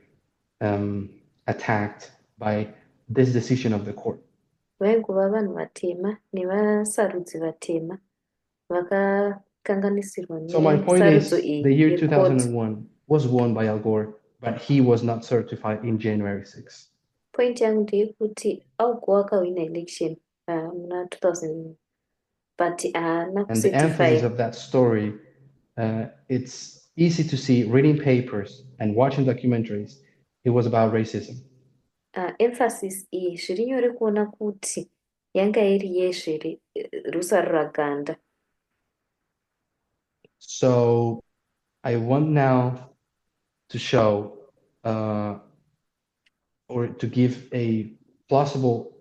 attacked by this decision of the court. Vainguva vanhu vatema nevasarudzi vatema vakakanganisirwa So my point is, nesarudzo iyi the year yecourt. 2001 was won by Al Gore, but he was not certified in January 6. Point yangu ndeyekuti Al Gore akawina election muna 2000, but haana And the emphasis kucertify. of that story, it's easy to see reading papers and watching documentaries, it was about racism. Emphasis iyi zviri nyore kuona kuti yanga iri yezverusaro raganda. So I want now to show or to give a plausible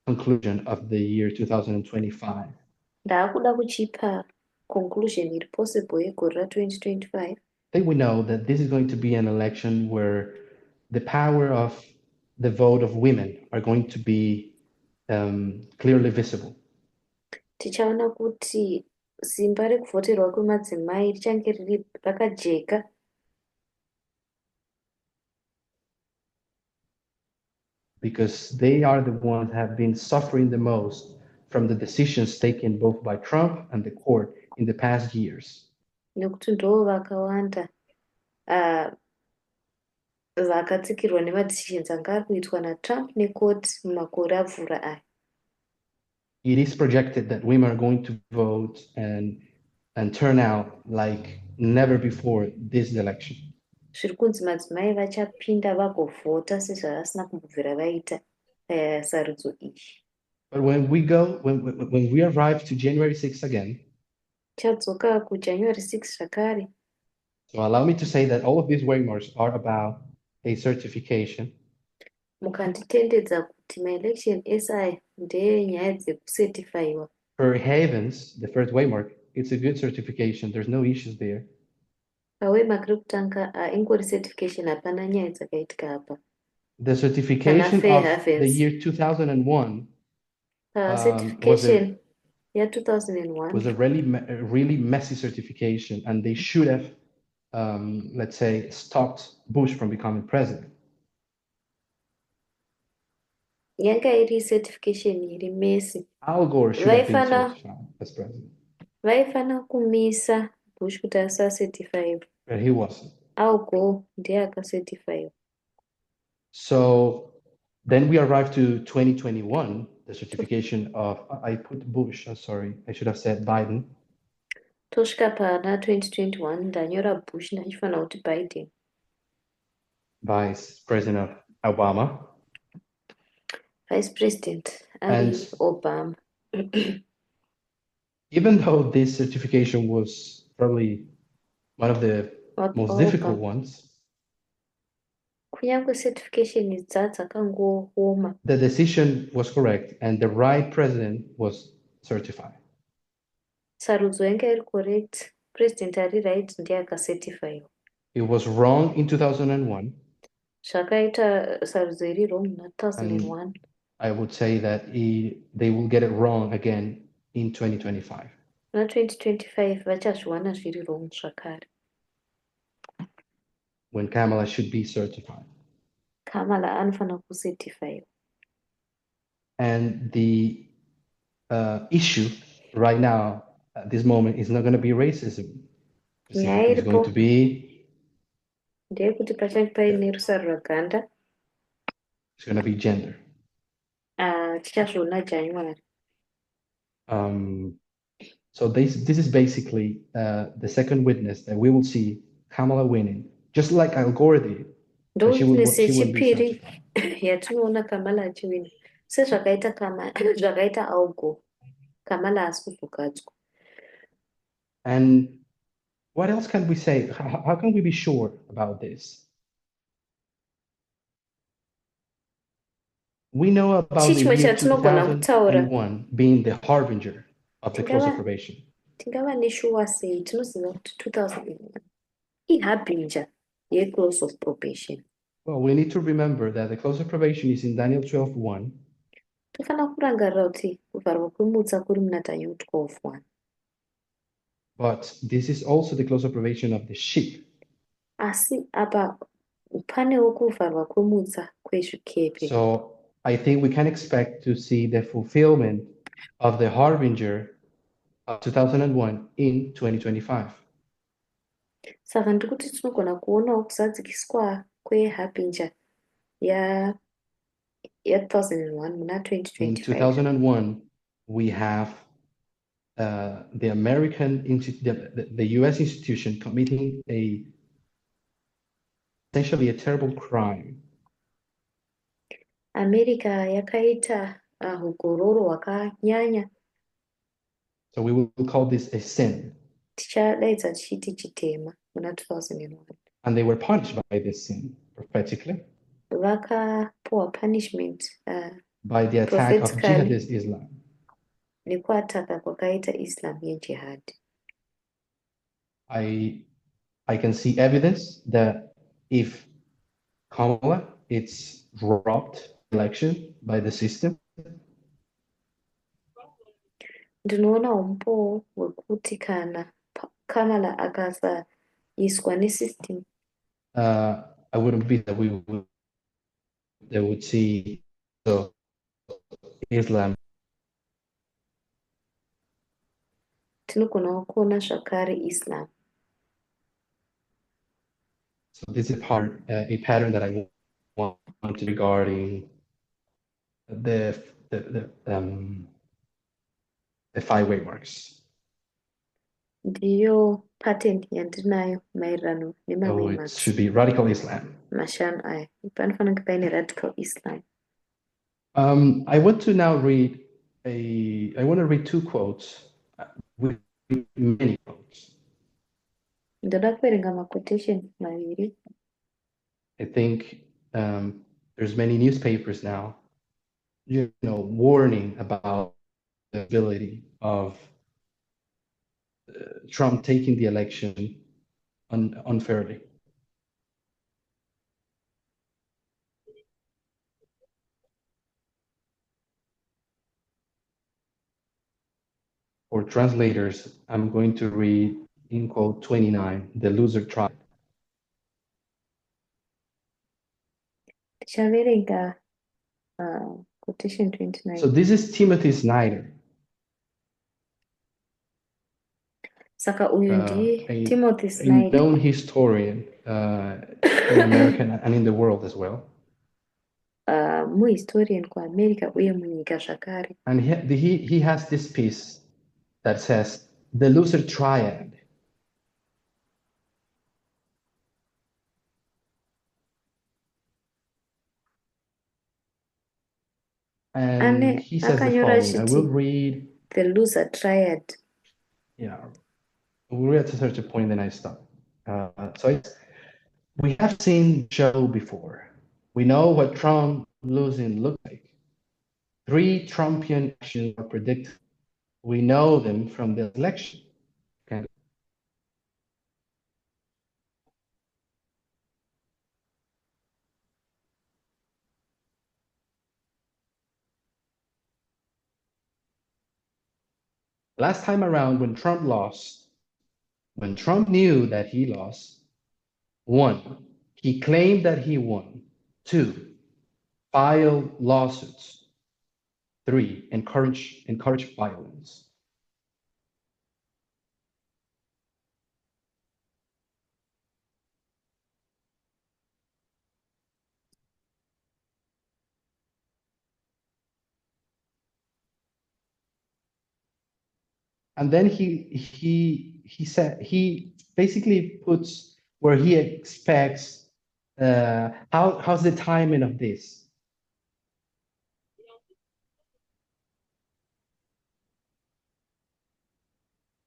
conclusion of the year 2025. Ndaakuda kuchipa conclusion iri possible yegore ra2025. I think we know that this is going to be an election where the power of the vote of women are going to be clearly visible. Tichaona kuti simba rekuvhoterwa kwemadzimai richange riri rakajeka. Because they are the ones that have been suffering the most from the decisions taken both by Trump and the court in the past years. Nekuti ndo vakawanda vakatsikirwa nemadecisions anga ari kuitwa naTrump necourt mumakore apfuura aya. It is projected that women are going to vote and turn out like never before this election. Zviri kunzi madzimai vachapinda vagovhota sezvavasina kumbobvira vaita sarudzo iyi. But when we arrive to January 6th again, chadzoka kujanuary 6 zvakare. so allow me to say that all of these waymarks are about a certification. Mukanditendedza kuti maelection SI ndenyaya dzekucertifyiwa. For havens, the first waymark, it's a good certification. There's no issues there. Pawaymark rekutanga ingori certification, hapana nyaya dzakaitika apa. The certification of the year 2001 certification ya 2001 was a really messy certification, and they should have, let's say, stopped Bush from becoming president. yanga iri certification iri messy. Al Gore should have been certified as president. Vaifana kumisa Bush kuti asacertifyiwa. But he wasn't. Al Gore ndiye akacertifyiwa. So then we arrived to 2021, the certification of, I put Bush, sorry, I should have said Biden. Tosvika pana 2021 ndanyora Bush ndachifanira kuti Biden. Vice President Obama. Vice President Obama. Even though this certification was probably one of the most difficult ones, kunyange certification dzakangooma, the decision was correct and the right president was certified. Sarudzo yanga iri correct, president ari right ndiye akacertifyiwa. It was wrong in 2001. Zvakaita sarudzo iri wrong in 2001. I would say that they will get it wrong again in 2025. Na 2025 vachazviwana zviri wrong zvakare. When Kamala should be certified. Kamala anofanira kucertifyiwa. And the issue right now at this moment is not going to be racism. It's going to be. Ndeyekuti pachange paine rusaro rwaganda. It's going to be gender. Tichazviona January. So this is basically the second witness that we will see Kamala winning, just like Al Gore did. Ndowitness yechipiri yatinoona Kamala achiwina. Sezvakaita Al Gore, Kamala asi kuzogadzwa. And what else can we say? How can we be sure about this? We know about the year 2001 being the harbinger of the close of probation. Tingava neshuwa sei tinoziva kuti 2001 iharbinger ye-close of probation. Well, we need to remember that the close of probation is in Daniel 12:1. Tofanira kurangarira kuti kuvharwa kwemutsa kuri muna Daniel 12:1. But this is also the close of probation of the sheep. Asi apa panewo kuvharwa kwemutsa kwezvikepe. So I think we can expect to see the fulfillment of the harbinger of 2001 in 2025. Saka ndikuti tinogona kuonawo kuzadzikiswa kweharbinger ya 2001 muna 2025. In 2001, we have the US institution committing essentially a terrible crime. America yakaita hugororo hwakanyanya. So we will call this a sin. Tichadaidza tichiti chitema muna 2001. And they were punished by this sin prophetically. Vakapuwa punishment by the attack of jihadist Islam. Nekuataka kwakaita Islam yejihad. I can see evidence that if Kamala it's robbed election by the system. Ndinoona umpo wekuti kana Kamala akasaiswa nesystem. I wouldn't be that they would see so Islam. Tinogona kuona zvakare Islam. So this is a pattern that I want to regarding the 5 waymarks. Ndiyo pattern yandinayo maererano nemamwe So it marks. should be radical Islam. Mashanu aya panofanira paine radical Islam. I want to now read I want to read two quotes with many quotes. Ndoda kuverenga maquotation maviri. I think there's many newspapers now, warning about the ability of Trump taking the election unfairly. For translators, I'm going to read in quote 29, the loser tried. Tichaverenga quotation So 29. this is Timothy Snyder, Saka uyu ndiye a Timothy a Snyder. known historian in America and in the world as well. Muhistorian kuAmerica uye munyika zvakare. And he has this piece that says the loser triad. And he says the Akanyora following. I will achiti read, the loser triad. we'll read to such a point, then I stop. We have seen the show before. We know what Trump losing looks like. 3 Trumpian actions are predicted. We know them from the election. Okay. Last time around, when Trump lost, when Trump knew that he lost, 1, he claimed that he won. 2, filed lawsuits. 3, encourage violence. And then he said he basically puts where he expects how's the timing of this.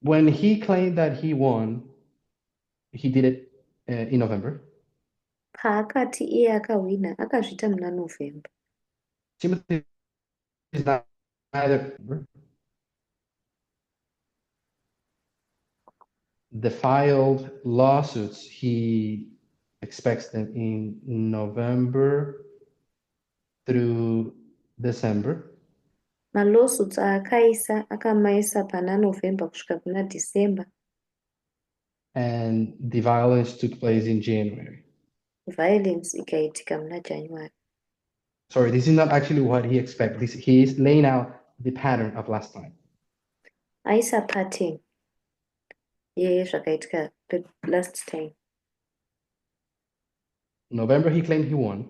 When he claimed that he won, he did it in November. Paakati iye akawina akazviita muna November. Timothy is not either. The filed lawsuits, he expects them in November through December. Malawsuits akamaisa pana November kusvika kuna December. And the violence took place in January. Violence ikaitika muna January. Sorry, this is not actually what he expects. He is laying out the pattern of last time. Aisa pattern yezvakaitika last time. November, he claimed he won.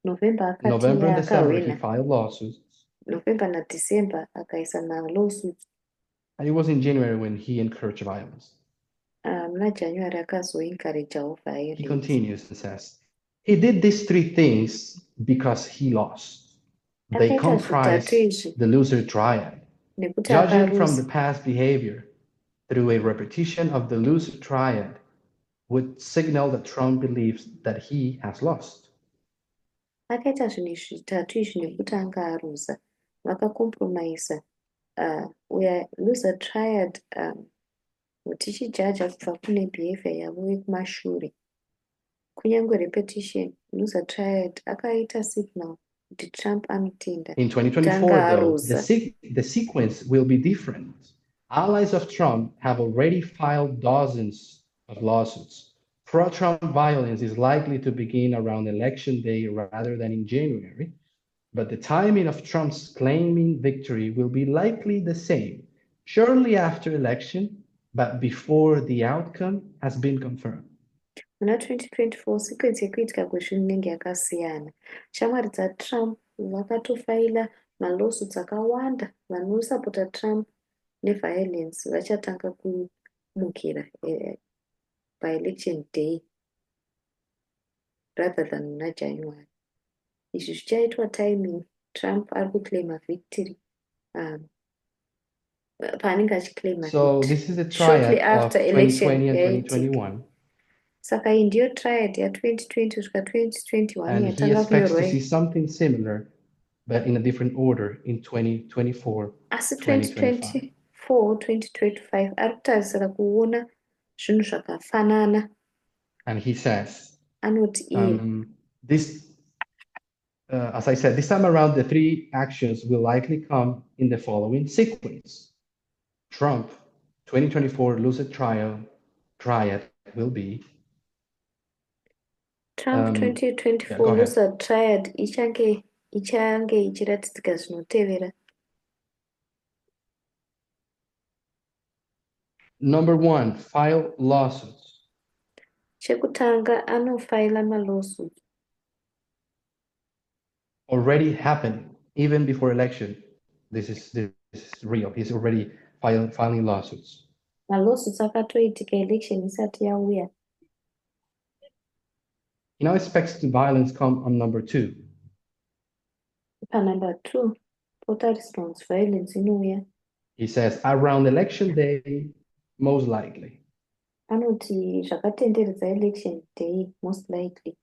November akati November iye and December, he akawina. filed lawsuits. November na December akaisa malawsuits. And it was in January when he encouraged violence. Muna January akazoencouragewo He violence. continues and says, he did these 3 things because he lost. They Akaita comprise zvitatu izvi the loser triad. nekuti Judging from the akarusa. past behavior through a repetition of the loser triad would signal that Trump believes that he has lost. Akaita zvinhu zvitatu izvi nekuti anga arusa. Vakakompromisa uya loser triad tichijaja kubva kune behavior yavo yekumashure. Kunyange repetition, loser triad akaita signal kuti Trump anotenda In 2024, though, the sequence will be different. Allies of Trump have already filed dozens of lawsuits. Pro-Trump violence is likely to begin around election day rather than in January, but the timing of Trump's claiming victory will be likely the same, shortly after election, but before the outcome has been confirmed. Muna 2024 sequence yekuitika kwezvinhu inenge yakasiyana. Shamwari dzaTrump vakatofaila malawsuits akawanda. Vanosapota Trump neviolence vachatanga kumukira by election day rather than muna January. izvi zvichaitwa timing Trump ari kuclaima victory paanenge achiclaima So victory this is a shortly triad of after election 2020 and yaitika. 2021. Saka iyi ndiyo triad ya2020 kusvika 2021 And he yatanga expects to kunyorwa see iyi. something similar, but in a different order in 2024, Asi 2025. 2024 2025 ari kutarisira kuona zvinhu zvakafanana. And he says, Anoti iye as I said, this time around, the three actions will likely come in the following sequence. Trump, 2024 lucid triad will be. Trump 2024 go ahead. lucid triad ichange ichiratidzika zvinotevera. Number one, file lawsuits. Chekutanga anofaila malawsuits. Already happened even before election. This is real. He's already filing lawsuits. Malawsuits akatoitika election isati yauya. He now expects the violence come on number two. Number two, potarisirwa kuti violence inouya. He says around election day, most likely. Anoti zvakatenderedza election day, most likely.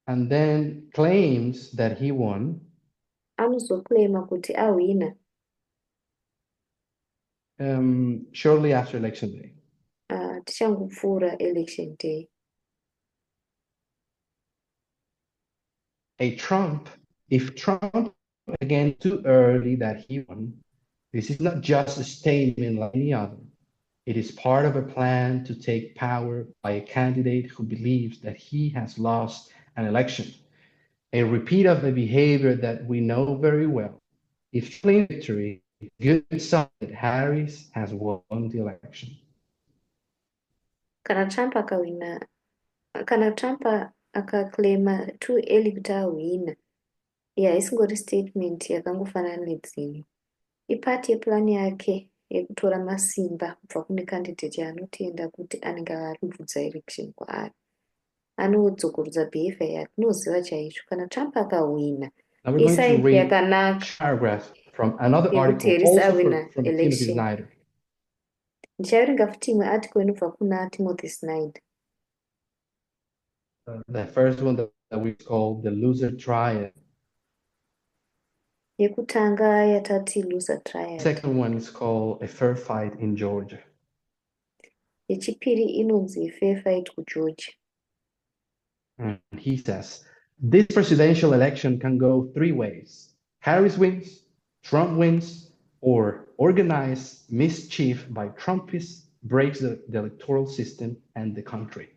And then claims that he won. Anozoclaima kuti awina. Shortly after election day. Tichangopfuura election day. If Trump again too early that he won, this is not just a statement like any other. It is part of a plan to take power by a candidate who believes that he has lost an election. A repeat of the behavior that we know very well. If clean victory, good sign that Harris has won the election. Kana Trump akaclaima too early kuti awina, isingori statement yakangofanana nedzimwe. Ipati yeplani yake yekutora masimba kubva kune candidate yaanotenda kuti anenge arivudza election kwaari. Anodzokorudza behavior yake. Tinoziva chaizvo kana Trump akawina, isaini yakanaka. Paragraph from another article also from Timothy Snyder. Ndichaverenga futi imwe article inobva kuna Timothy Snyder. The first one that we call the loser triad. Yekutanga yatati loser triad. The second one is called a fair fight in Georgia. Yechipiri inonzi fair fight kuGeorgia. And he says, this presidential election can go three ways. Harris wins, Trump wins, or organized mischief by Trumpists breaks the electoral system and the country.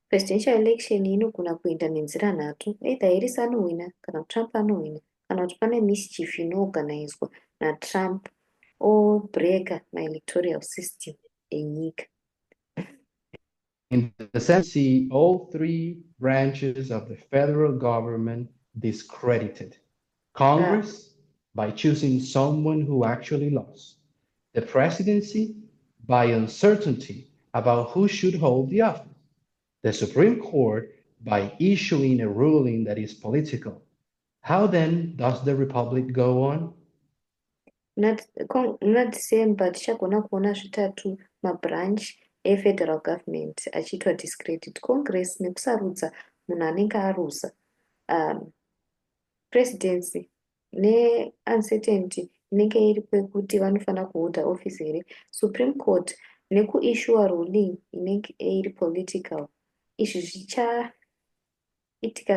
Presidential election inogona kuenda nenzira nhatu. Either Harris anowina kana Trump anowina, kana kuti pane mischief inoorganizwa naTrump obreka maelectoral system enyika. In the sense, see all three branches of the federal government discredited. Congress, by choosing someone who actually lost. The presidency, by uncertainty about who should hold the office. The Supreme Court, by issuing a ruling that is political. How then does the republic go on? Muna December tichagona kuona zvitatu mabranch efederal government achiitwa discredit. Congress nekusarudza munhu anenge aruza. Presidency ne-uncertainty inenge iri kwekuti vanofanira kuhodha office here. Supreme Court nekuissue ruling inenge iri political. Izvi zvichaitika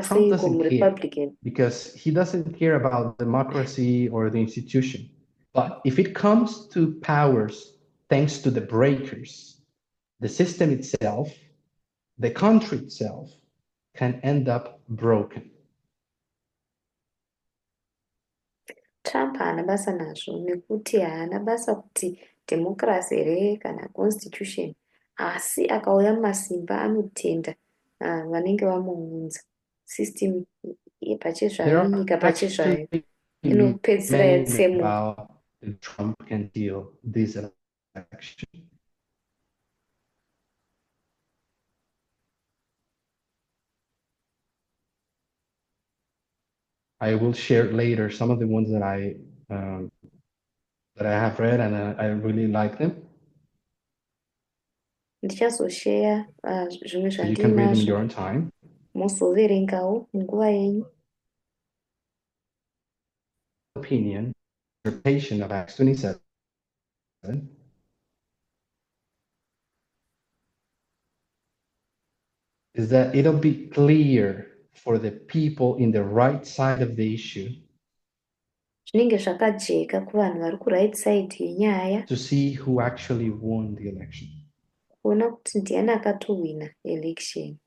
seiko muRepublican? Because he doesn't care about democracy or the institution. But if it comes to powers, thanks to the breakers, the system itself, the country itself can end up broken. Trump haana basa nazvo nekuti haana basa kuti democracy here kana constitution, asi akauya masimba anotenda vanenge vamuunza system pachezvayo nyika pachezvayo inopedzisira yatsemuka. Trump can deal this election. I will share later some of the ones that I have read and I really like them. Ndichazosheya zvimwe So you can read them in your zvandinazvo own time. mozoverengawo munguva yenyu. Opinion, interpretation of Acts 27 is that it'll be clear for the people in the right side of the issue Zvinenge zvakajeka kuvanhu vari kuright side yenyaya to see who actually won the election. kuona kuti ndiani akatowina election.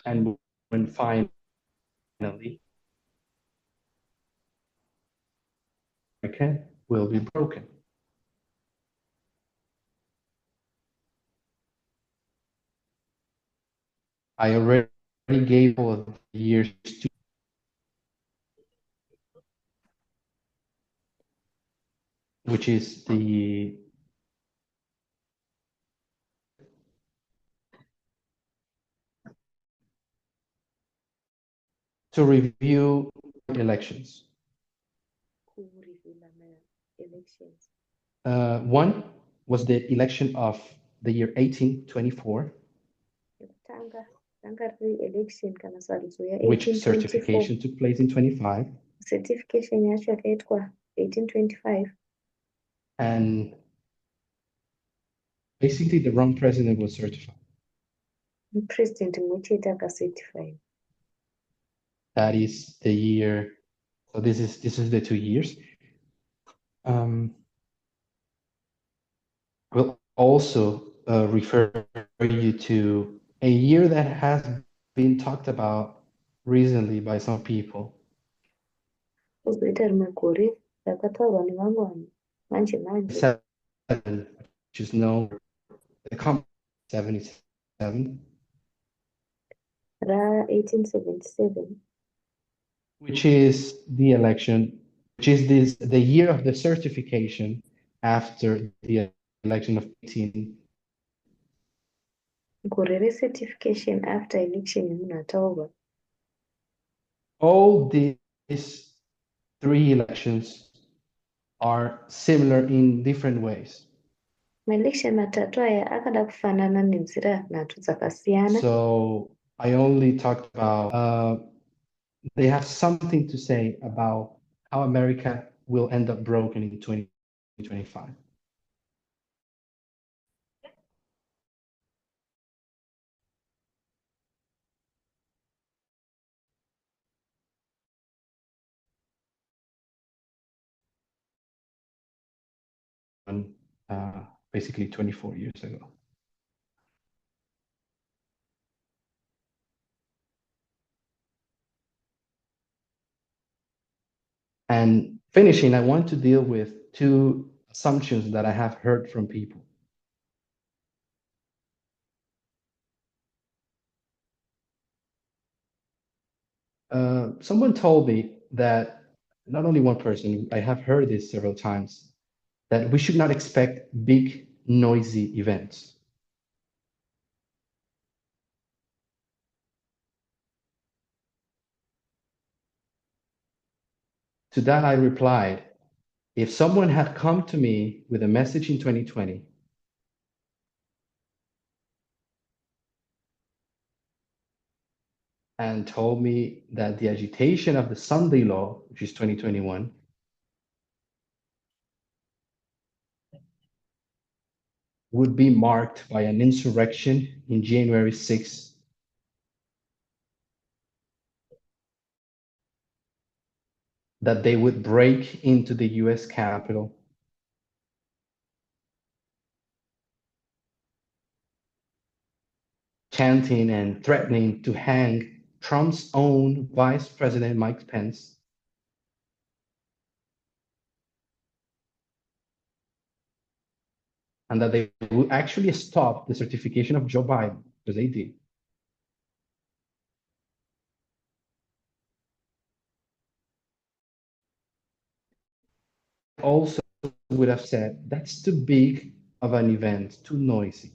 And when finally America will be broken. I already gave all of the years to, which is the to review elections. One was the election of the year 1824, which certification took place in 25. Certification yacho yakaitwa 1825. And basically the wrong president was certified. President mumwe akacertify. That is the year. So this is the 2 years. We'll also refer you to a year that has been talked about recently by some people. Kuzoita rimwe gore rakataurwa nevamwe vanhu manje manje. Which is known the 77. 1877. Which is the election, which is the year of the certification after the election of 18. Gore certification after election yemunhu ataurwa. All these 3 elections are similar in different ways. Maelection matatu aya akada kufanana nenzira nhatu dzakasiyana. So I only talked about, they have something to say about how America will end up broken in 2025. Basically 24 years ago. And finishing, I want to deal with 2 assumptions that I have heard from people. Someone told me that, not only one person, I have heard this several times, that we should not expect big, noisy events. To that I replied, if someone had come to me with a message in 2020 and told me that the agitation of the Sunday law, which is 2021, would be marked by an insurrection in January 6th, that they would break into the US Capitol, chanting and threatening to hang Trump's own Vice President Mike Pence, and that they would actually stop the certification of Joe Biden, because they did. Also would have said, that's too big of an event, too noisy.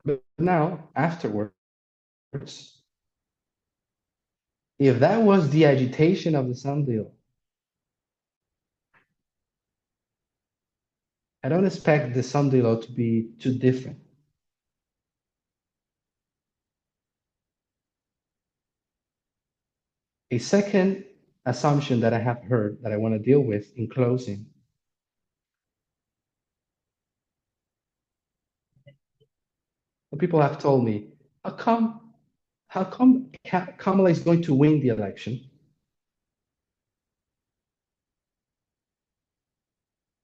But now, afterwards, if that was the agitation of the sundial, I don't expect the sundial to be too different. A second assumption that I have heard that I want to deal with in closing. People have told me, how come Kamala is going to win the election?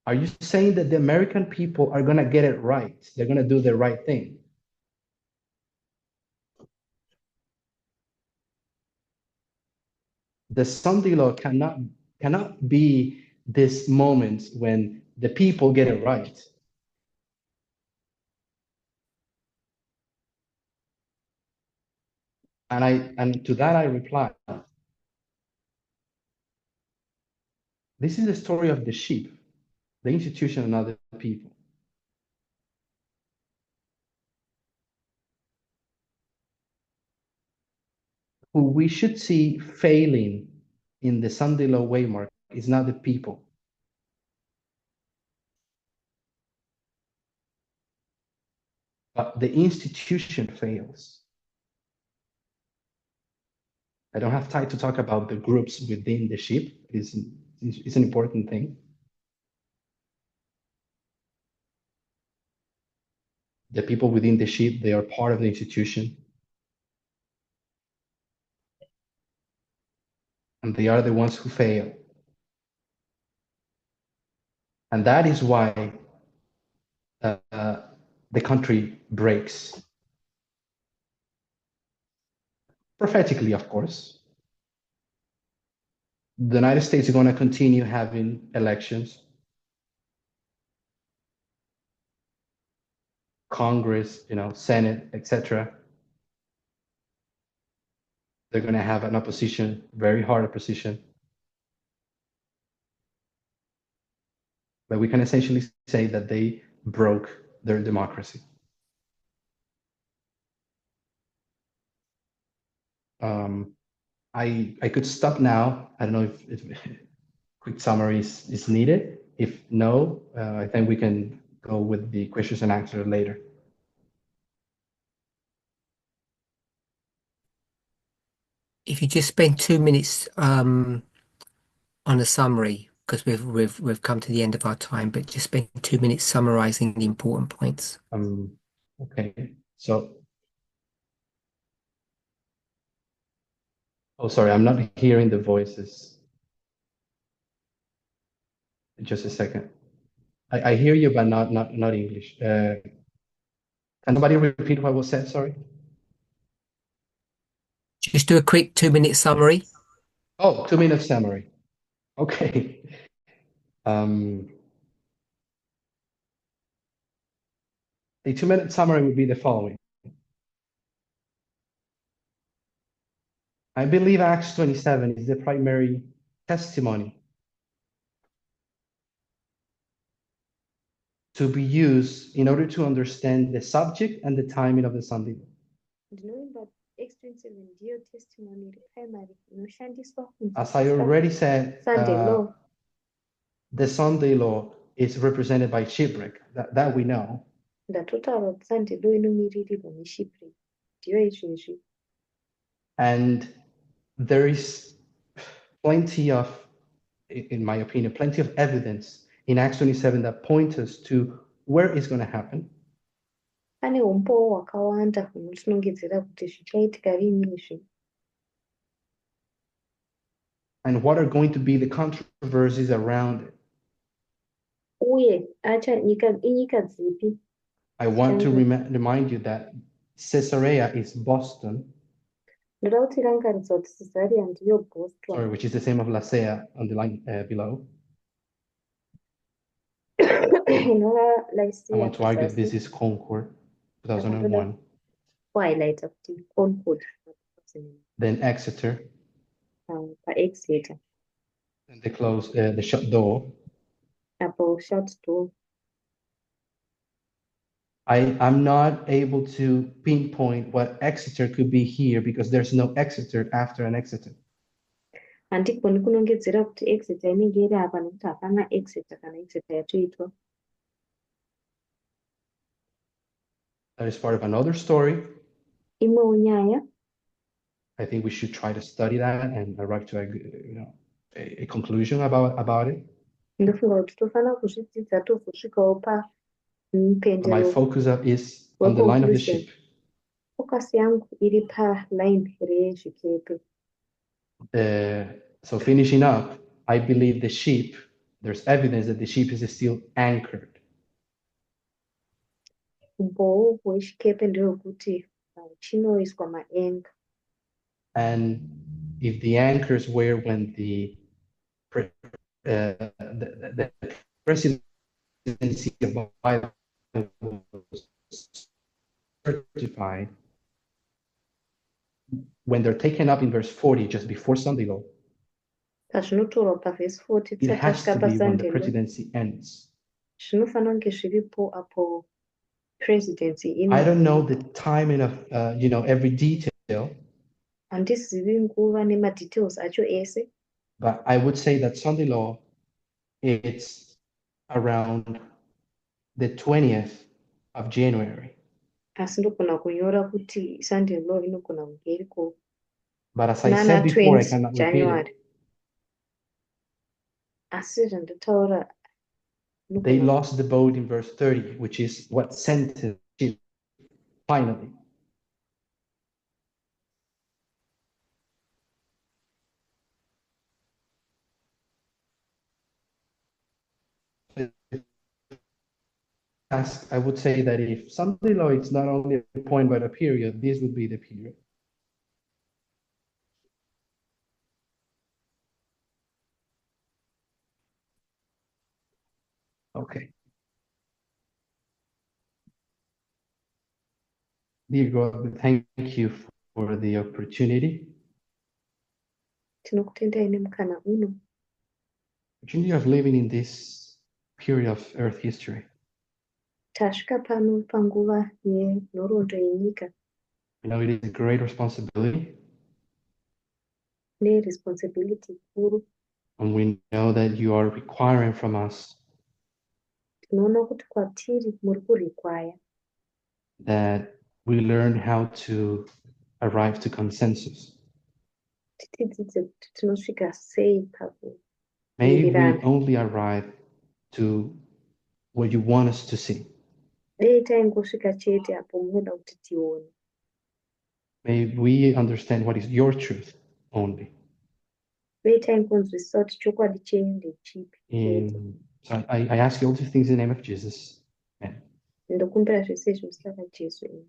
Are you saying that the American people are going to get it right? They're going to do the right thing? The Sunday law cannot be this moment when the people get it right. And to that I reply, this is the story of the sheep, the institution and other people. Who we should see failing in the Sunday law waymark is not the people. But the institution fails. I don't have time to talk about the groups within the sheep. It's an important thing. The people within the sheep, they are part of the institution. And they are the ones who fail. And that is why the country breaks. Prophetically, of course. The United States is going to continue having elections. Congress, Senate, etc. They're going to have an opposition, very hard opposition. But we can essentially say that they broke their democracy. I could stop now. I don't know if quick summary is needed. If no, I think we can go with the questions and answers later. If you just spend 2 minutes on a summary, because we've come to the end of our time, but just spend 2 minutes summarizing the important points. Okay. So, sorry, I'm not hearing the voices. Just a second. I hear you, but not English. Can somebody repeat what was said? Sorry. Just do a quick 2-minute summary. Oh, 2-minute summary. Okay. A 2-minute summary would be the following. I believe Acts 27 is the primary testimony to be used in order to understand the subject and the timing of the Sunday law. As I already said, the Sunday law is represented by shipwreck. That we know. And there is plenty of, in my opinion, plenty of evidence in Acts 27 that point us to where it's going to happen. And what are going to be the controversies around it. I want to remind you that Caesarea is Boston. Sorry, which is the same of Lasea on the line below. I want to argue this is Concord, 2001. Then Exeter. And they close the shut door. I'm not able to pinpoint what Exeter could be here because there's no Exeter after an Exeter. Handigoni kunongedzera kuti Exeter inenge iri apa nokuti hapana Exeter kana Exeter yatoitwa. That is part of another story. Imwewo nyaya. I think we should try to study that and arrive to a conclusion about it. Ndofunga kuti tofanira kuzvidzidza tozosvikawo My pamupendero focus is on the line of the ship. focus yangu iri paline rezvikepe. So finishing up, I believe the ship, there's evidence that the ship is still anchored. Umboo hwechikepe ndehwekuti chinoiswa maenga. And if the anchors were when the presidency of Biden was certified, when they're taken up in verse 40, just before Sunday law, Pazvinotorwa pavhesi 40 it has to tisati be when the pasande law, presidency ends. zvinofanira kunge zviripo apo presidency I don't know the timing of every detail, handizivi nguva nemadetails acho ese, but I would say that Sunday law, it's around the 20th of January. asi ndogona kunyora kuti Sunday law inogona kunge iriko But as I nana said before, I 20 cannot repeat January. it. Asi zvandataura They lost the boat in verse 30, which is what sent the ship finally. I would say that if Sunday law is not only a point but a period, this would be the period. Okay. Dear God, thank you for the opportunity. tinokutendai nemukana uno Opportunity of living in this period of Earth history. tasvika pano panguva yenhoroondo yenyika I know it is a great responsibility, neresponsibility kuru. and we know that you are requiring from us Tinoona kuti kwatiri muri kurikwaya that we learn how to arrive to consensus. tidzidzise kuti tinosvika sei May we pakuwirirana. only arrive to what you want us to see. Dei taingosvika chete apo munoda kuti tione. May we understand what is your truth only. Dei taingonzwisisa kuti chokwadi chenyu ndechipi chete. So I ask you all these things in the name of Jesus. Amen. Ndokumbira zvese izvi muzita raJesu.